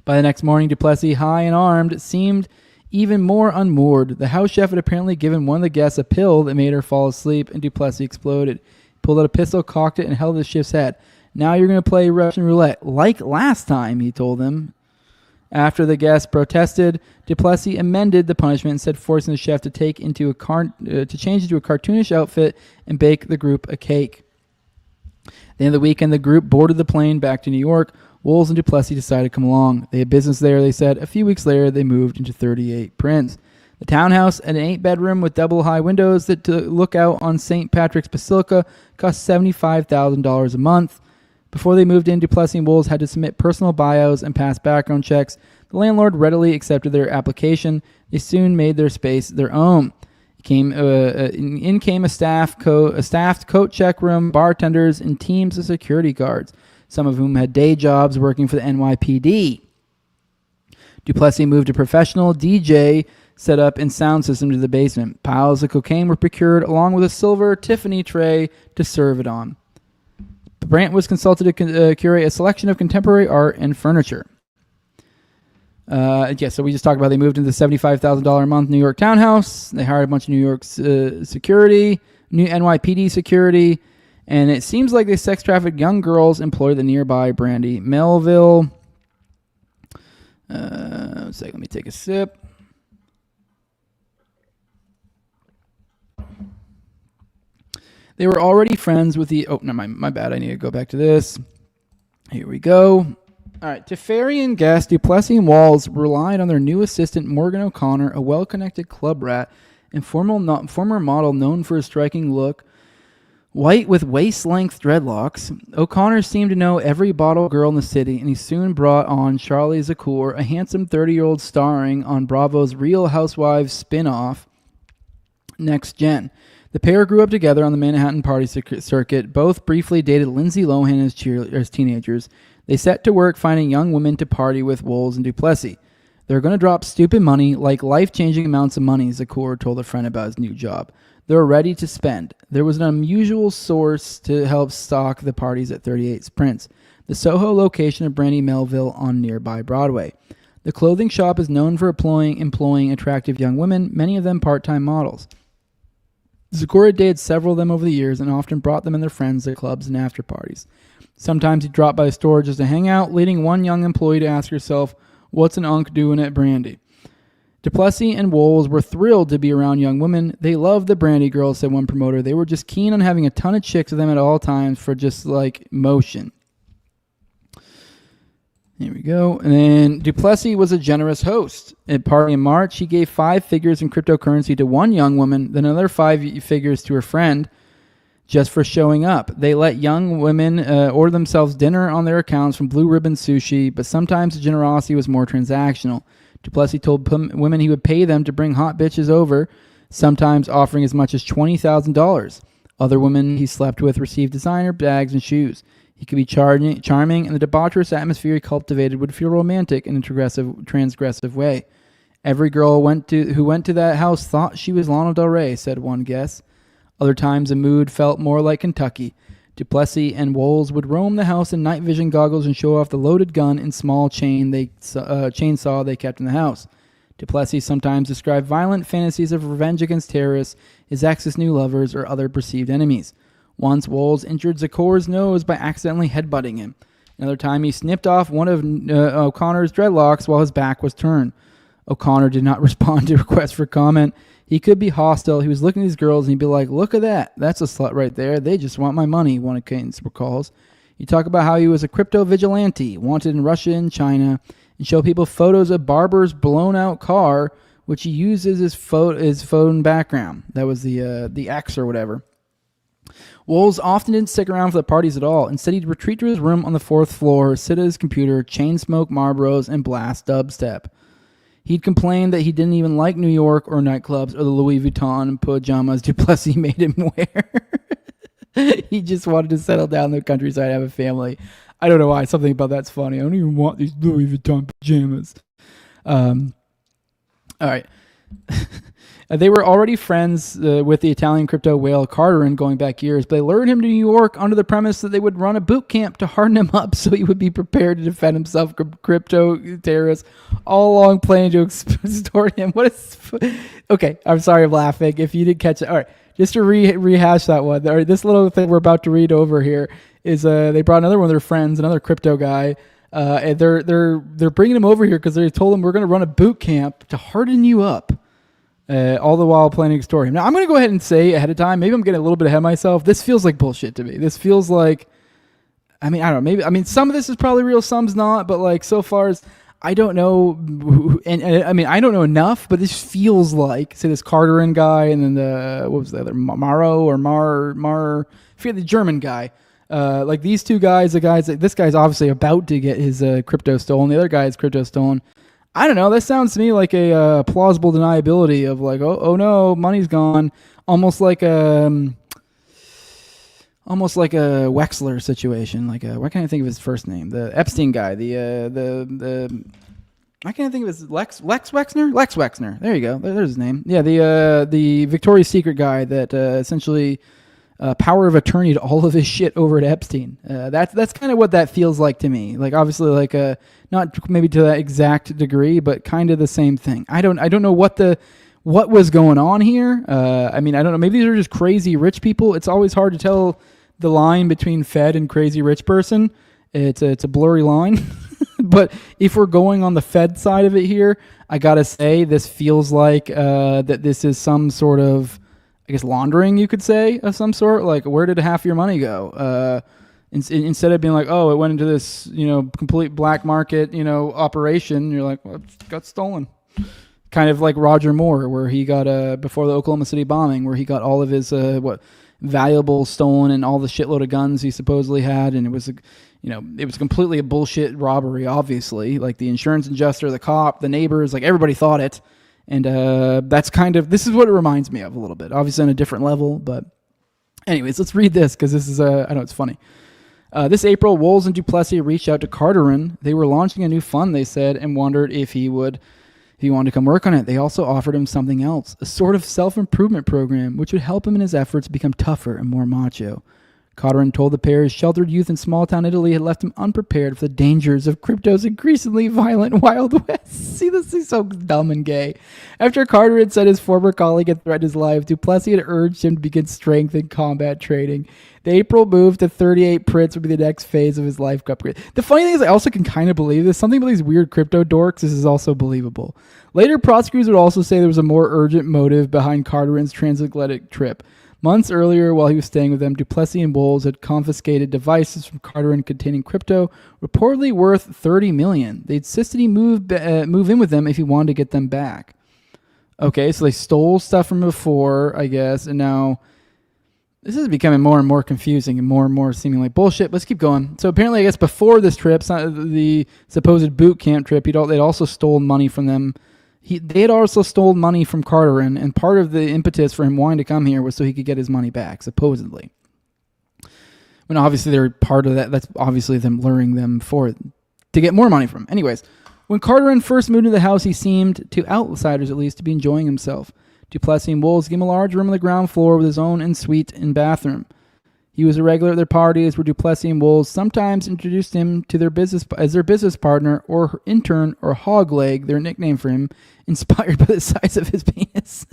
By the next morning, Duplessis, high and armed, seemed even more unmoored. The house chef had apparently given one of the guests a pill that made her fall asleep, and Duplessis exploded. He pulled out a pistol, cocked it, and held the chef's head. Now you're going to play Russian roulette, like last time, he told them. After the guests protested, Duplessis amended the punishment, instead forcing the chef to change into a cartoonish outfit and bake the group a cake. At the end of the weekend, the group boarded the plane back to New York. Woles and Duplessis decided to come along. They had business there, they said. A few weeks later, they moved into 38 Prince. The townhouse, an 8-bedroom with double high windows that look out on St. Patrick's Basilica, cost $75,000 a month. Before they moved in, Duplessis and Woles had to submit personal bios and pass background checks. The landlord readily accepted their application. They soon made their space their own. In came a staffed coat check room, bartenders, and teams of security guards, some of whom had day jobs working for the NYPD. Duplessis moved a professional DJ setup and sound system to the basement. Piles of cocaine were procured along with a silver Tiffany tray to serve it on. Brandt was consulted to curate a selection of contemporary art and furniture. So we just talked about they moved into the $75,000 a month New York townhouse. They hired a bunch of New York security, new NYPD security, and it seems like they sex trafficked young girls employed at the nearby Brandy Melville. Let me take a sip. They were already friends with the... Oh, no, my bad. I need to go back to this. Here we go. All right. To ferry and guest, Duplessis and Woles relied on their new assistant, Morgan O'Connor, a well-connected club rat and former model known for his striking look, white with waist-length dreadlocks. O'Connor seemed to know every bottle girl in the city, and he soon brought on Charlie Zakur, a handsome 30-year-old starring on Bravo's Real Housewives spin-off, Next Gen. The pair grew up together on the Manhattan party circuit. Both briefly dated Lindsay Lohan as teenagers. They set to work finding young women to party with Woles and Duplessis. They're going to drop stupid money, like life-changing amounts of money, Zakur told a friend about his new job. They're ready to spend. There was an unusual source to help stock the parties at 38 Prince, the Soho location of Brandy Melville on nearby Broadway. The clothing shop is known for employing attractive young women, many of them part-time models. Zakur had dated several of them over the years and often brought them and their friends to clubs and after parties. Sometimes he'd drop by the store just to hang out, leading one young employee to ask herself, "What's an unk doing at Brandy?" Duplessis and Woles were thrilled to be around young women. They loved the Brandy girls, said one promoter. They were just keen on having a ton of chicks with them at all times for just like motion. Here we go. And then Duplessis was a generous host. At a party in March, he gave 5 figures in cryptocurrency to one young woman, then another 5 figures to her friend just for showing up. They let young women order themselves dinner on their accounts from Blue Ribbon Sushi, but sometimes the generosity was more transactional. Duplessis told women he would pay them to bring hot bitches over, sometimes offering as much as $20,000. Other women he slept with received designer bags and shoes. He could be charming, and the debaucherous atmosphere he cultivated would feel romantic in a transgressive way. Every girl who went to that house thought she was Lana Del Rey, said one guest. Other times the mood felt more like Kentucky. Duplessis and Woles would roam the house in night vision goggles and show off the loaded gun and small chainsaw they kept in the house. Duplessis sometimes described violent fantasies of revenge against terrorists, his ex's new lovers, or other perceived enemies. Once, Woles injured Zakor's nose by accidentally headbutting him. Another time, he snipped off one of O'Connor's dreadlocks while his back was turned. O'Connor did not respond to requests for comment. He could be hostile. He was looking at these girls and he'd be like, look at that. That's a slut right there. They just want my money, one acquaintance recalls. You talk about how he was a crypto vigilante, wanted in Russia and China, and show people photos of Barber's blown-out car, which he uses as his phone background. That was the X or whatever. Woles often didn't stick around for the parties at all. Instead, he'd retreat to his room on the 4th floor, sit at his computer, chain smoke Marlboros, and blast dubstep. He'd complain that he didn't even like New York or nightclubs or the Louis Vuitton pajamas Duplessis made him wear. He just wanted to settle down in the countryside and have a family. I don't know why. Something about that's funny. I don't even want these Louis Vuitton pajamas. All right. They were already friends with the Italian crypto whale Carterin going back years, but they lured him to New York under the premise that they would run a boot camp to harden him up so he would be prepared to defend himself from crypto terrorists, all along planning to extort him. Okay, I'm sorry I'm laughing if you didn't catch it. All right, just to rehash that one. All right, this little thing we're about to read over here is they brought another one of their friends, another crypto guy, and they're bringing him over here because they told him we're going to run a boot camp to harden you up. All the while planning to extort him. Now, I'm going to go ahead and say ahead of time, maybe I'm getting a little bit ahead of myself. This feels like bullshit to me. This feels like, I don't know, some of this is probably real, some's not, but like so far as, I don't know, I don't know enough, but this feels like, say this Carterin guy and then what was the other, I forget the German guy. Like these two guys, this guy's obviously about to get his crypto stolen. The other guy's crypto stolen. I don't know. That sounds to me like a plausible deniability of like, oh no, money's gone. Almost like a Wexler situation. Like why can't I think of his first name? The Epstein guy. Why can't I think of his Lex Wexner? Lex Wexner. There you go. There's his name. Yeah, the Victoria's Secret guy that essentially power of attorney to all of his shit over at Epstein. That's kind of what that feels like to me. Like obviously like not maybe to that exact degree, but kind of the same thing. I don't know what was going on here. I don't know. Maybe these are just crazy rich people. It's always hard to tell the line between Fed and crazy rich person. It's a blurry line. But if we're going on the Fed side of it here, I gotta say this feels like that this is some sort of, I guess, laundering, you could say, of some sort. Like, where did half your money go? Instead of being like, oh, it went into this, complete black market, operation, you're like, well, it got stolen. Kind of like Roger Moore, where he got, before the Oklahoma City bombing, where he got all of his, valuables stolen and all the shitload of guns he supposedly had. And it was, it was completely a bullshit robbery, obviously. Like the insurance adjuster, the cop, the neighbors, like everybody thought it. And that's this is what it reminds me of a little bit. Obviously on a different level, but anyways, let's read this because this is, I know it's funny. This April, Woles and Duplessis reached out to Carterin. They were launching a new fund, they said, and wondered if he wanted to come work on it. They also offered him something else, a sort of self-improvement program, which would help him in his efforts to become tougher and more macho. Carterin told the pair his sheltered youth in small-town Italy had left him unprepared for the dangers of crypto's increasingly violent Wild West. See, this is so dumb and gay. After Carterin said his former colleague had threatened his life, Duplessis had urged him to begin strength and combat training. The April move to 38 Prince would be the next phase of his life upgrade. The funny thing is I also can kind of believe this. Something about these weird crypto dorks, this is also believable. Later, prosecutors would also say there was a more urgent motive behind Carterin's transatlantic trip. Months earlier, while he was staying with them, Duplessis and Woles had confiscated devices from Carterin containing crypto, reportedly worth $30 million. They insisted he move in with them if he wanted to get them back. Okay, so they stole stuff from before, I guess, and now this is becoming more and more confusing and more seemingly bullshit. Let's keep going. So apparently, I guess before this trip, the supposed boot camp trip, they'd also stole money from them. They had also stolen money from Carterin, and part of the impetus for him wanting to come here was so he could get his money back, supposedly. When obviously they're part of that. That's obviously them luring them to get more money from him. Anyways, When Carterin first moved into the house, he seemed, to outsiders at least, to be enjoying himself. Duplessis and Wolves gave him a large room on the ground floor with his own ensuite and bathroom. He was a regular at their parties where Duplessis and Wolves sometimes introduced him to their business as their business partner or intern or hogleg, their nickname for him, inspired by the size of his penis.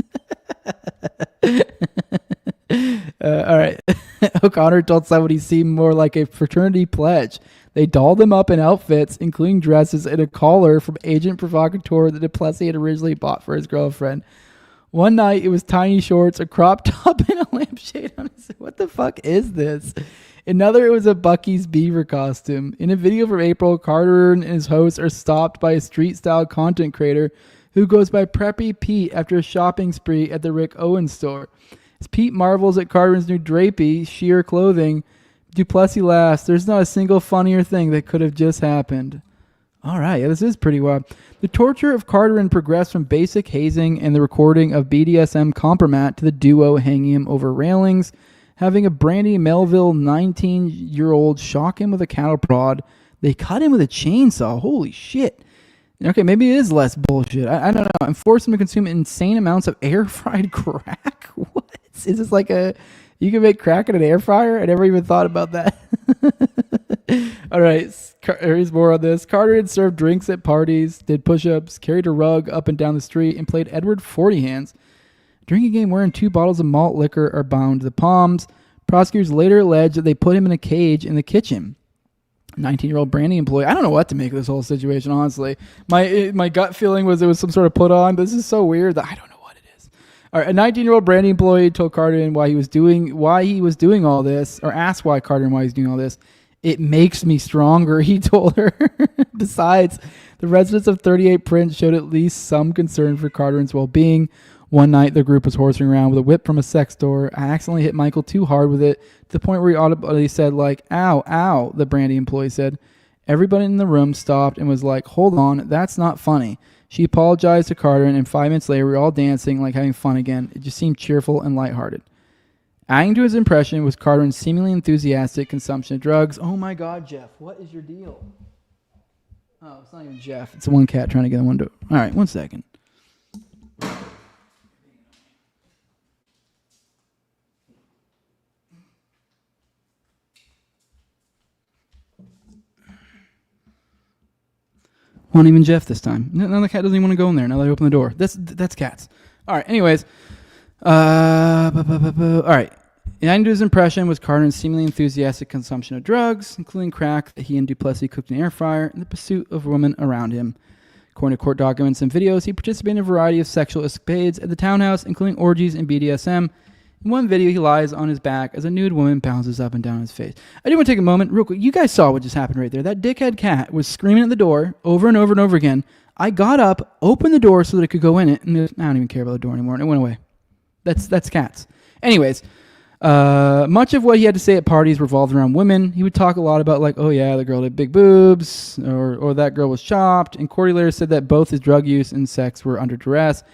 All right. O'Connor told someone he seemed more like a fraternity pledge. They dolled him up in outfits, including dresses and a collar from Agent Provocateur that Duplessis had originally bought for his girlfriend. One night, it was tiny shorts, a crop top, and a lampshade on his head. What the fuck is this? Another, it was a Bucky's Beaver costume. In a video from April, Carter and his host are stopped by a street-style content creator who goes by Preppy Pete after a shopping spree at the Rick Owens store. As Pete marvels at Carter's new drapey, sheer clothing, Duplessis laughs. There's not a single funnier thing that could have just happened. All right, yeah, this is pretty wild. The torture of Carterin progressed from basic hazing and the recording of BDSM compromat to the duo hanging him over railings, having a Brandy Melville 19-year-old shock him with a cattle prod. They cut him with a chainsaw. Holy shit. Okay, maybe it is less bullshit. I don't know. And forced him to consume insane amounts of air-fried crack. What? Is this like a... You can make crack in an air fryer? I never even thought about that. All right, here's more on this. Carter had served drinks at parties, did push-ups, carried a rug up and down the street, and played Edward 40 Hands. Drinking game wherein 2 bottles of malt liquor are bound to the palms. Prosecutors later alleged that they put him in a cage in the kitchen. 19-year-old Brandy employee. I don't know what to make of this whole situation, honestly. My gut feeling was it was some sort of put on, but this is so weird that I don't know. All right, a 19-year-old Brandy employee told Carter why he was doing all this, or asked why Carter why he's doing all this. It makes me stronger, he told her. Besides, the residents of 38 Prince showed at least some concern for Carter's well-being. One night, the group was horsing around with a whip from a sex store. I accidentally hit Michael too hard with it to the point where he audibly said, like, ow, ow, the Brandy employee said. Everybody in the room stopped and was like, hold on, that's not funny. She apologized to Carter, and 5 minutes later, we were all dancing, like having fun again. It just seemed cheerful and lighthearted. Adding to his impression was Carter's seemingly enthusiastic consumption of drugs. Oh my God, Jeff, what is your deal? Oh, it's not even Jeff. It's the one cat trying to get in the window. All right, 1 second. Not even Jeff this time. Now the cat doesn't even want to go in there. Now that I open the door. That's cats. All right. Anyways. All right. Adding to his impression was Carter's seemingly enthusiastic consumption of drugs, including crack that he and Duplessis cooked in an air fryer in the pursuit of women around him. According to court documents and videos, he participated in a variety of sexual escapades at the townhouse, including orgies and BDSM. In one video, he lies on his back as a nude woman bounces up and down his face. I do want to take a moment, real quick. You guys saw what just happened right there. That dickhead cat was screaming at the door over and over and over again. I got up, opened the door so that it could go in it, and I don't even care about the door anymore, and it went away. That's cats. Anyways, much of what he had to say at parties revolved around women. He would talk a lot about, like, oh yeah, the girl had big boobs, or that girl was chopped, and Cordy later said that both his drug use and sex were under duress.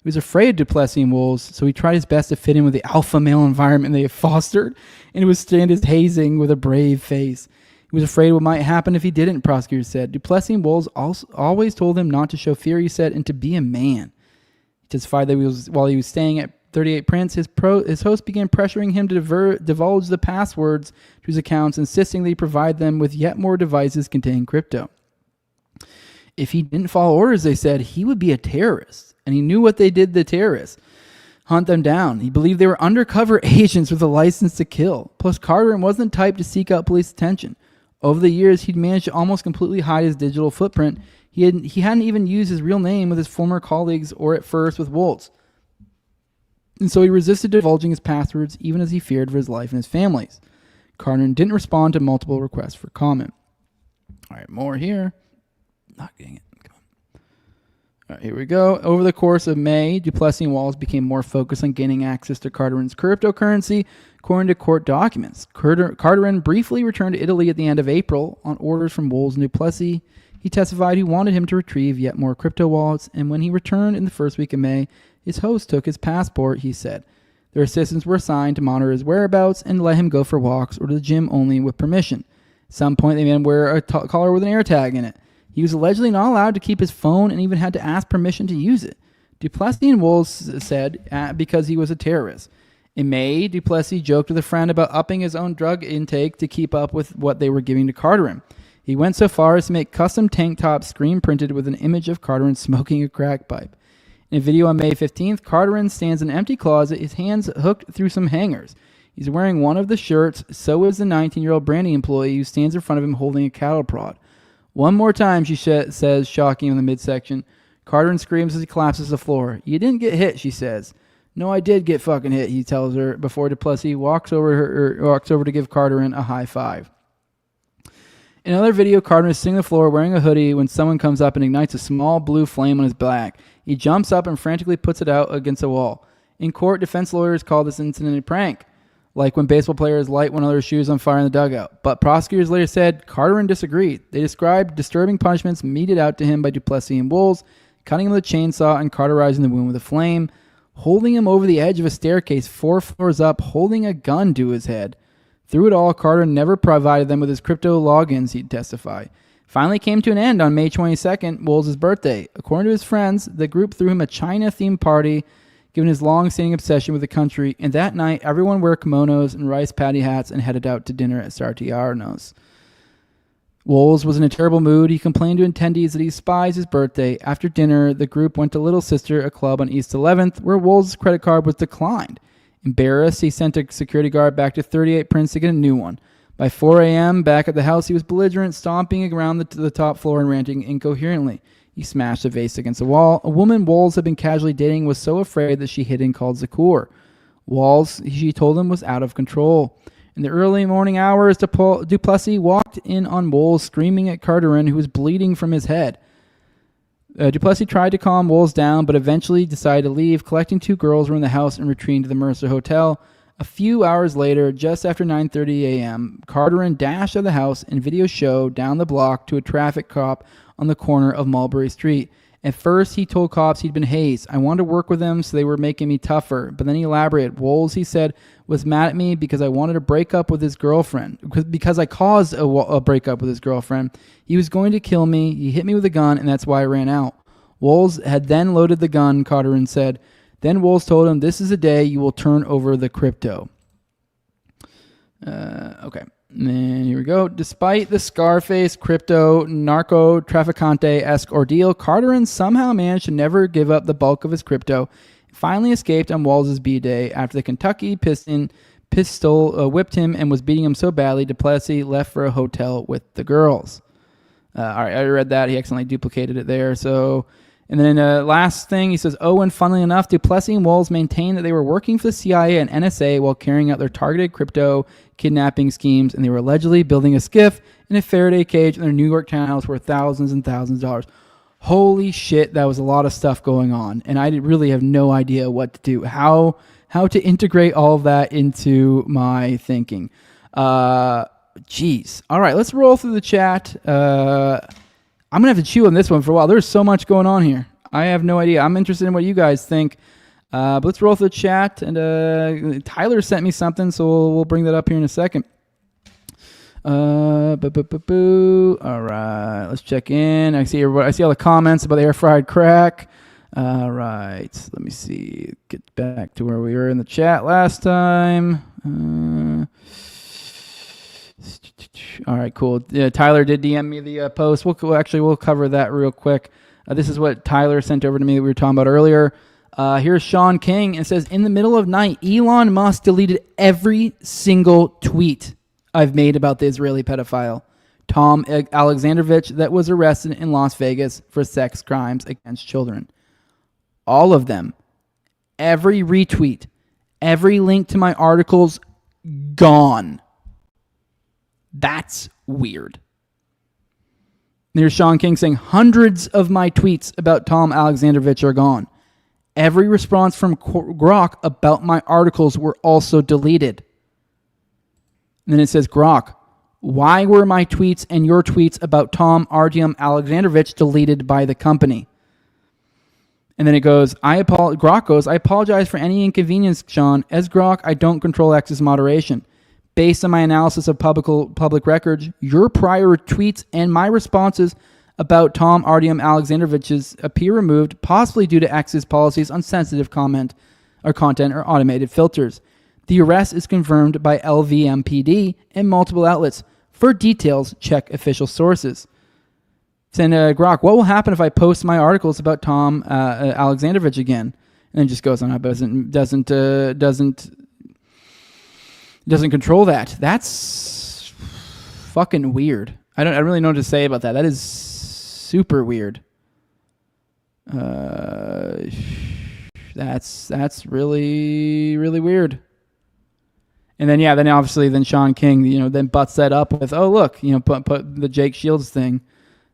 He was afraid of Duplessis and Wolves, so he tried his best to fit in with the alpha male environment they had fostered and to withstand his hazing with a brave face. He was afraid of what might happen if he didn't, prosecutors said. Duplessis and Wolves always told him not to show fear, he said, and to be a man. He testified that while he was staying at 38 Prince, his host began pressuring him to divulge the passwords to his accounts, insisting that he provide them with yet more devices containing crypto. If he didn't follow orders, they said, he would be a terrorist. And he knew what they did to the terrorists. Hunt them down. He believed they were undercover agents with a license to kill. Plus, Carter wasn't the type to seek out police attention. Over the years, he'd managed to almost completely hide his digital footprint. He hadn't even used his real name with his former colleagues or at first with Woltz. And so he resisted divulging his passwords even as he feared for his life and his family's. Carter didn't respond to multiple requests for comment. All right, more here. Not getting it. All right, here we go. Over the course of May, Duplessis and Walls became more focused on gaining access to Carterin's cryptocurrency, according to court documents. Carterin briefly returned to Italy at the end of April on orders from Wolves and Duplessis. He testified he wanted him to retrieve yet more crypto wallets, and when he returned in the first week of May, his host took his passport, he said. Their assistants were assigned to monitor his whereabouts and let him go for walks or to the gym only with permission. At some point, they made him wear a collar with an air tag in it. He was allegedly not allowed to keep his phone and even had to ask permission to use it. Duplessis and Wolves said because he was a terrorist. In May, Duplessis joked with a friend about upping his own drug intake to keep up with what they were giving to Carterin. He went so far as to make custom tank tops screen printed with an image of Carterin smoking a crack pipe. In a video on May 15th, Carterin stands in an empty closet, his hands hooked through some hangers. He's wearing one of the shirts, so is the 19-year-old Brandy employee who stands in front of him holding a cattle prod. One more time, she says, shocking in the midsection. Carterin screams as he collapses to the floor. You didn't get hit, she says. No, I did get fucking hit, he tells her, before Duplessis walks over to give Carterin a high five. In another video, Carterin is sitting on the floor wearing a hoodie when someone comes up and ignites a small blue flame on his back. He jumps up and frantically puts it out against a wall. In court, defense lawyers call this incident a prank, like when baseball players light one another's shoes on fire in the dugout. But prosecutors later said Carterin disagreed. They described disturbing punishments meted out to him by Duplessis and Wolves, cutting him with a chainsaw and cauterizing the wound with a flame, holding him over the edge of a staircase 4 floors up, holding a gun to his head. Through it all, Carterin never provided them with his crypto logins, he'd testify. Finally came to an end on May 22nd, Wolves' birthday. According to his friends, the group threw him a China-themed party, given his long-standing obsession with the country, and that night, everyone wore kimonos and rice patty hats and headed out to dinner at Sartiarno's. Wolves was in a terrible mood. He complained to attendees that he despised his birthday. After dinner, the group went to Little Sister, a club on East 11th, where Wolves' credit card was declined. Embarrassed, he sent a security guard back to 38 Prince to get a new one. By 4 a.m., back at the house, he was belligerent, stomping around the top floor and ranting incoherently. He smashed a vase against the wall. A woman Wolves had been casually dating was so afraid that she hid and called Zakur. Walls, she told him, was out of control. In the early morning hours, Duplessis walked in on Wolves, screaming at Carterin, who was bleeding from his head. Duplessis tried to calm Wolves down, but eventually decided to leave, collecting 2 girls from the house and retreating to the Mercer Hotel. A few hours later, just after 9:30 a.m., Carterin dashed out of the house and video showed down the block to a traffic cop on the corner of Mulberry Street. At first, he told cops he'd been hazed. I wanted to work with them, so they were making me tougher. But then he elaborated. Wolves, he said, was mad at me because I wanted to break up with his girlfriend. Because I caused a breakup with his girlfriend. He was going to kill me. He hit me with a gun, and that's why I ran out. Wolves had then loaded the gun, Carterin said. Then Wolves told him, this is the day you will turn over the crypto. Okay. And here we go. Despite the Scarface, crypto, narco, traficante-esque ordeal, Carterin somehow managed to never give up the bulk of his crypto. Finally escaped on Walls' B-Day after the Kentucky pistol whipped him and was beating him so badly, Duplessis left for a hotel with the girls. All right, I read that. He accidentally duplicated it there. So, and then last thing, he says, and funnily enough, Duplessis and Wolves maintained that they were working for the CIA and NSA while carrying out their targeted crypto kidnapping schemes, and they were allegedly building a skiff in a Faraday cage in their New York townhouse worth thousands and thousands of dollars. Holy shit, that was a lot of stuff going on, and I really have no idea what to do, how to integrate all of that into my thinking. Jeez. All right, let's roll through the chat. I'm going to have to chew on this one for a while. There's so much going on here. I have no idea. I'm interested in what you guys think. But let's roll through the chat. And Tyler sent me something, so we'll bring that up here in a second. All right, let's check in. I see everybody. I see all the comments about the air fried crack. All right, let me see. Get back to where we were in the chat last time. All right, cool. Yeah, Tyler did DM me the post. We'll cover that real quick. This is what Tyler sent over to me that we were talking about earlier. Here's Sean King. It says, in the middle of night, Elon Musk deleted every single tweet I've made about the Israeli pedophile, Tom Alexandrovich, that was arrested in Las Vegas for sex crimes against children. All of them. Every retweet. Every link to my articles, gone. That's weird. There's Sean King saying, hundreds of my tweets about Tom Alexandrovich are gone. Every response from Grok about my articles were also deleted. And then it says, Grok, why were my tweets and your tweets about Tom Artyom Alexandrovich deleted by the company? And then it goes, Grok goes, I apologize for any inconvenience, Sean. As Grok, I don't control X's moderation. Based on my analysis of public records, your prior tweets and my responses about Tom Artyom Alexandrovich's appear removed, possibly due to X's policies on sensitive content or automated filters. The arrest is confirmed by LVMPD and multiple outlets. For details, check official sources. Then Grok, what will happen if I post my articles about Tom Alexandrovich again? And then just goes on. Doesn't control that. That's fucking weird. I really know what to say about that. That is super weird. That's really, really weird. And then then Sean King, then butts that up with, oh look, put the Jake Shields thing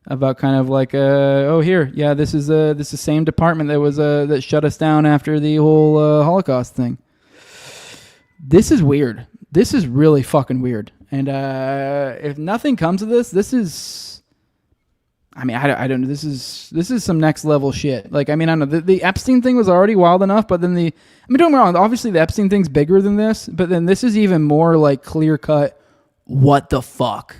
about kind of like, this is the same department that was that shut us down after the whole Holocaust thing. This is weird. This is really fucking weird. And if nothing comes of this is, I don't know. This is some next level shit. Like, I don't know. The Epstein thing was already wild enough, but then don't get me wrong. Obviously, the Epstein thing's bigger than this, but then this is even more like clear cut. What the fuck?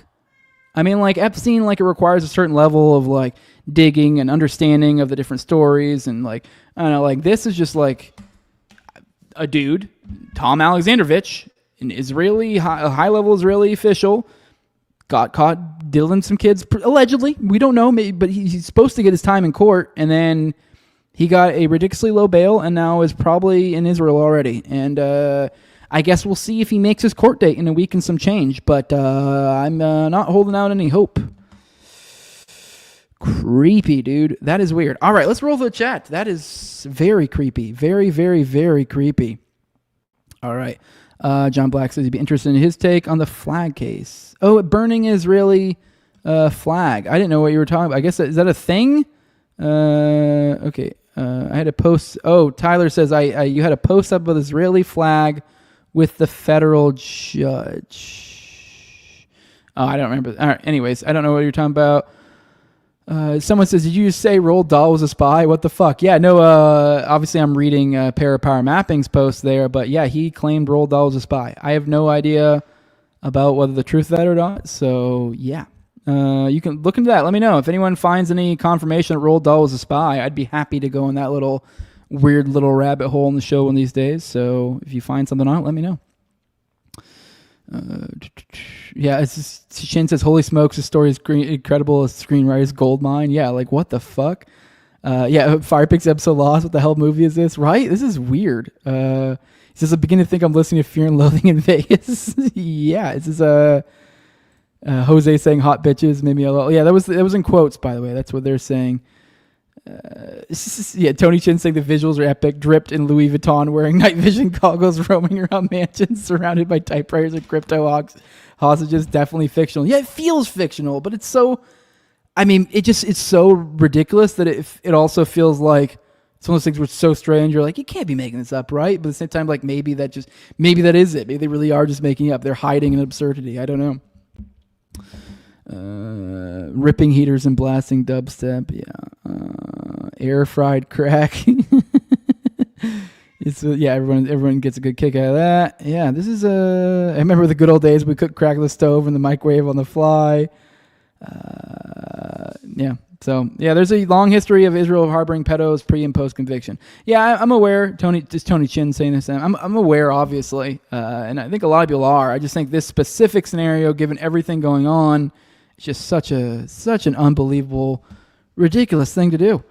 Like Epstein, like it requires a certain level of like digging and understanding of the different stories, and like I don't know. Like this is just like a dude, Tom Alexandrovich, an Israeli high level Israeli official, got caught dealing some kids allegedly. We don't know, maybe, but he's supposed to get his time in court, and then he got a ridiculously low bail, and now is probably in Israel already. And I guess we'll see if he makes his court date in a week and some change. But I'm not holding out any hope. Creepy, dude. That is weird. All right, let's roll the chat. That is very creepy. Very, very, very creepy. All right. John Black says he'd be interested in his take on the flag case. Oh, burning Israeli flag. I didn't know what you were talking about. I guess, is that a thing? Okay. I had a post. Oh, Tyler says you had a post up with Israeli flag with the federal judge. Oh, I don't remember. All right. Anyways, I don't know what you're talking about. Someone says, did you just say Roald Dahl was a spy? What the fuck? Yeah, no, obviously I'm reading Power Mapping's post there, but yeah, he claimed Roald Dahl was a spy. I have no idea about whether the truth of that or not, so yeah. You can look into that. Let me know. If anyone finds any confirmation that Roald Dahl was a spy, I'd be happy to go in that little weird little rabbit hole in the show one of these days, so if you find something on it, let me know. Yeah, it's just, Shin says, holy smokes, the story is incredible. A screenwriter's gold mine. Yeah, like what the fuck? Yeah, Firepix episode Lost. What the hell movie is this? Right? This is weird. He says, I'm beginning to think I'm listening to Fear and Loathing in Vegas. Yeah, this is Jose saying hot bitches made me a little. Yeah, that was in quotes, by the way. That's what they're saying. Yeah, Tony Chin saying the visuals are epic, dripped in Louis Vuitton, wearing night vision goggles, roaming around mansions, surrounded by typewriters and crypto hostages. Definitely fictional. Yeah, it feels fictional, but it's so. It's so ridiculous that it also feels like it's one of those things where it's so strange. You're like, you can't be making this up, right? But at the same time, like maybe that is it. Maybe they really are just making it up. They're hiding an absurdity. I don't know. Ripping heaters and blasting dubstep. Yeah. Air fried crack. Everyone gets a good kick out of that. Yeah, this is I remember the good old days we could crack the stove and the microwave on the fly. Yeah. So yeah, there's a long history of Israel harboring pedos pre and post conviction. Yeah, I'm aware. Tony Chin saying this. I'm aware, obviously, and I think a lot of people are. I just think this specific scenario, given everything going on, it's just such an unbelievable, ridiculous thing to do.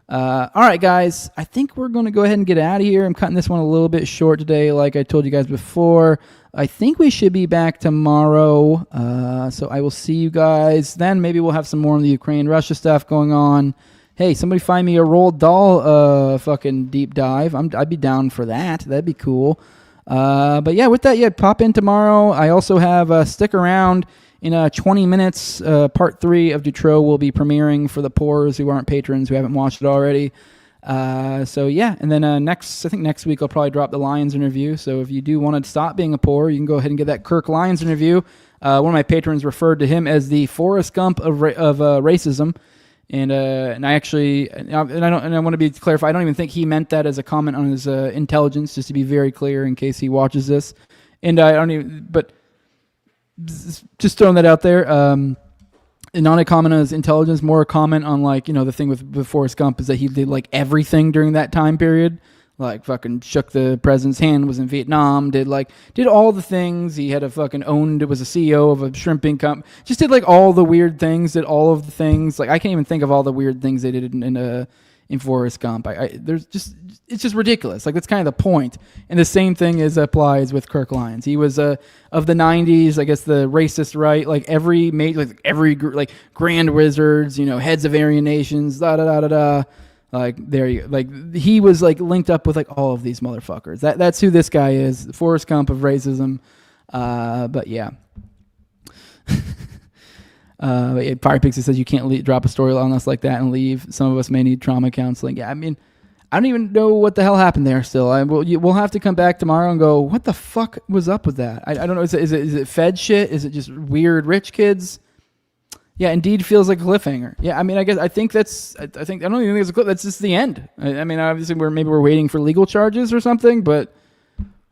All right, guys, I think we're going to go ahead and get out of here. I'm cutting this one a little bit short today, like I told you guys before. I think we should be back tomorrow, so I will see you guys then. Maybe we'll have some more on the Ukraine-Russia stuff going on. Hey, somebody find me a Roald Dahl fucking deep dive. I'd be down for that. That'd be cool. But yeah, with that, yeah, pop in tomorrow. I also have stick around. In 20 minutes, part 3 of Dutro will be premiering for the poors who aren't patrons, who haven't watched it already. So yeah, and then next week I'll probably drop the Lions interview. So if you do want to stop being a poor, you can go ahead and get that Kirk Lions interview. One of my patrons referred to him as the Forrest Gump of racism, and I want to be clarified. I don't even think he meant that as a comment on his intelligence, just to be very clear in case he watches this. And I don't even, but. Just throwing that out there. not a comment on his intelligence, more a comment on like, the thing with Forrest Gump is that he did like everything during that time period. Like fucking shook the president's hand, was in Vietnam, did all the things. He had was a CEO of a shrimping company. Just did like all the weird things, did all of the things. Like I can't even think of all the weird things they did in Forrest Gump. It's just ridiculous. Like that's kind of the point. And the same thing applies with Kirk Lyons. He was of the 90s, I guess the racist right, like every group, like Grand Wizards, heads of Aryan nations, da da da da da. Like he was like linked up with like all of these motherfuckers. That's who this guy is. Forrest Gump of racism. But yeah. Fire Pixie says you can't drop a story on us like that and leave. Some of us may need trauma counseling. Yeah, I mean, I don't even know what the hell happened there. Still, we'll have to come back tomorrow and go, what the fuck was up with that? I don't know. Is it Fed shit? Is it just weird rich kids? Yeah, Indeed feels like a cliffhanger. Yeah, I mean, I don't even think it's a clip. That's just the end. I mean, obviously we're waiting for legal charges or something, but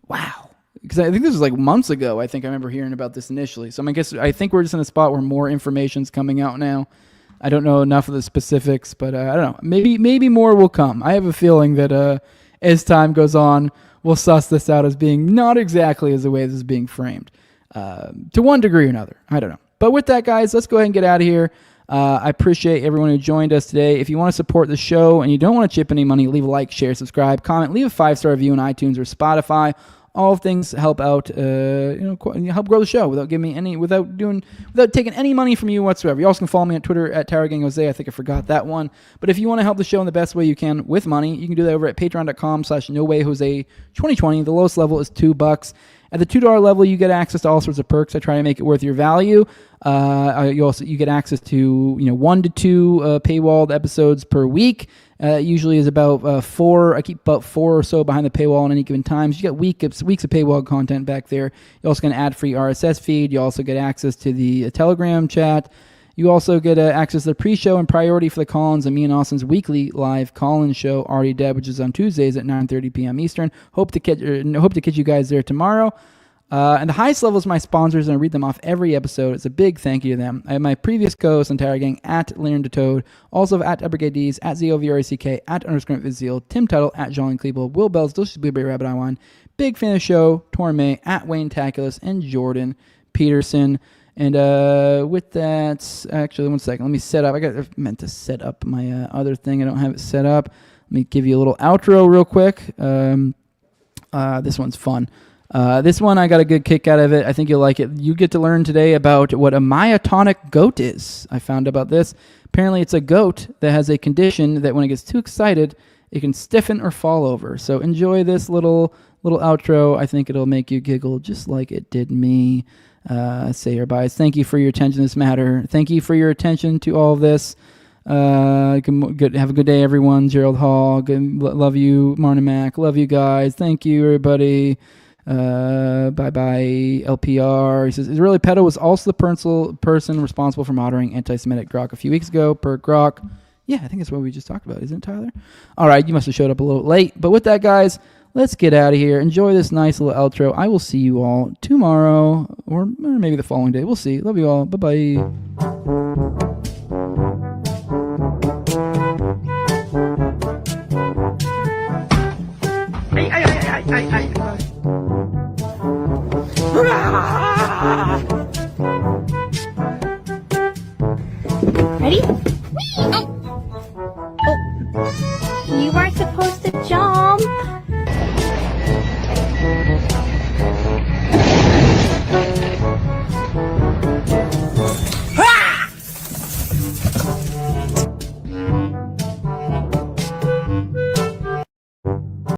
wow. Because I think this was like months ago. I think I remember hearing about this initially. So I think we're just in a spot where more information's coming out now. I don't know enough of the specifics, but I don't know. Maybe more will come. I have a feeling that as time goes on, we'll suss this out as being not exactly as the way this is being framed, to one degree or another. I don't know. But with that, guys, let's go ahead and get out of here. I appreciate everyone who joined us today. If you want to support the show and you don't want to chip any money, leave a like, share, subscribe, comment, leave a 5-star review on iTunes or Spotify. All things help out, help grow the show without taking any money from you whatsoever. You also can follow me on Twitter at TowerGangJose. I think I forgot that one. But if you want to help the show in the best way you can with money, you can do that over at patreon.com/NoWayJose2020. The lowest level is $2. At the $2 level, you get access to all sorts of perks. I try to make it worth your value. You get access to 1 to 2 paywalled episodes per week. Usually is about 4. I keep about 4 or so behind the paywall on any given time. So you get weeks of paywall content back there. You also get an ad-free RSS feed. You also get access to the Telegram chat. You also get access to the pre-show and priority for the Collins and me and Austin's weekly live Collins show, Already Dead, which is on Tuesdays at 9:30 p.m. Eastern. Hope to catch you guys there tomorrow. And the highest level is my sponsors, and I read them off every episode. It's a big thank you to them. I have my previous co-host, Entire Gang, at Leonard DeToad, also at Brigades, at ZOVRACK, at _Vizziel, Tim Tuttle, at John Klebold, Will Bell's Delicious Blueberry Rabbit Eye Wine, big fan of the show, Torme, at Wayne Taculus, and Jordan Peterson. And with that, actually, one second. Let me set up. I meant to set up my other thing. I don't have it set up. Let me give you a little outro real quick. This one's fun. This one, I got a good kick out of it. I think you'll like it. You get to learn today about what a myotonic goat is. I found about this. Apparently, it's a goat that has a condition that when it gets too excited, it can stiffen or fall over. So enjoy this little outro. I think it'll make you giggle just like it did me. Say your byes. Thank you for your attention to this matter. Thank you for your attention to all of this. Have a good day, everyone. Gerald Hall. Love you, Marna Mac. Love you guys. Thank you, everybody. Bye-bye, LPR. He says, Israeli Pedo was also the person responsible for moderating anti-Semitic grok a few weeks ago per grok. Yeah, I think that's what we just talked about, isn't it, Tyler? All right, you must have showed up a little late. But with that, guys, let's get out of here. Enjoy this nice little outro. I will see you all tomorrow or maybe the following day. We'll see. Love you all. Bye-bye. Ready? Oh. You weren't supposed to jump.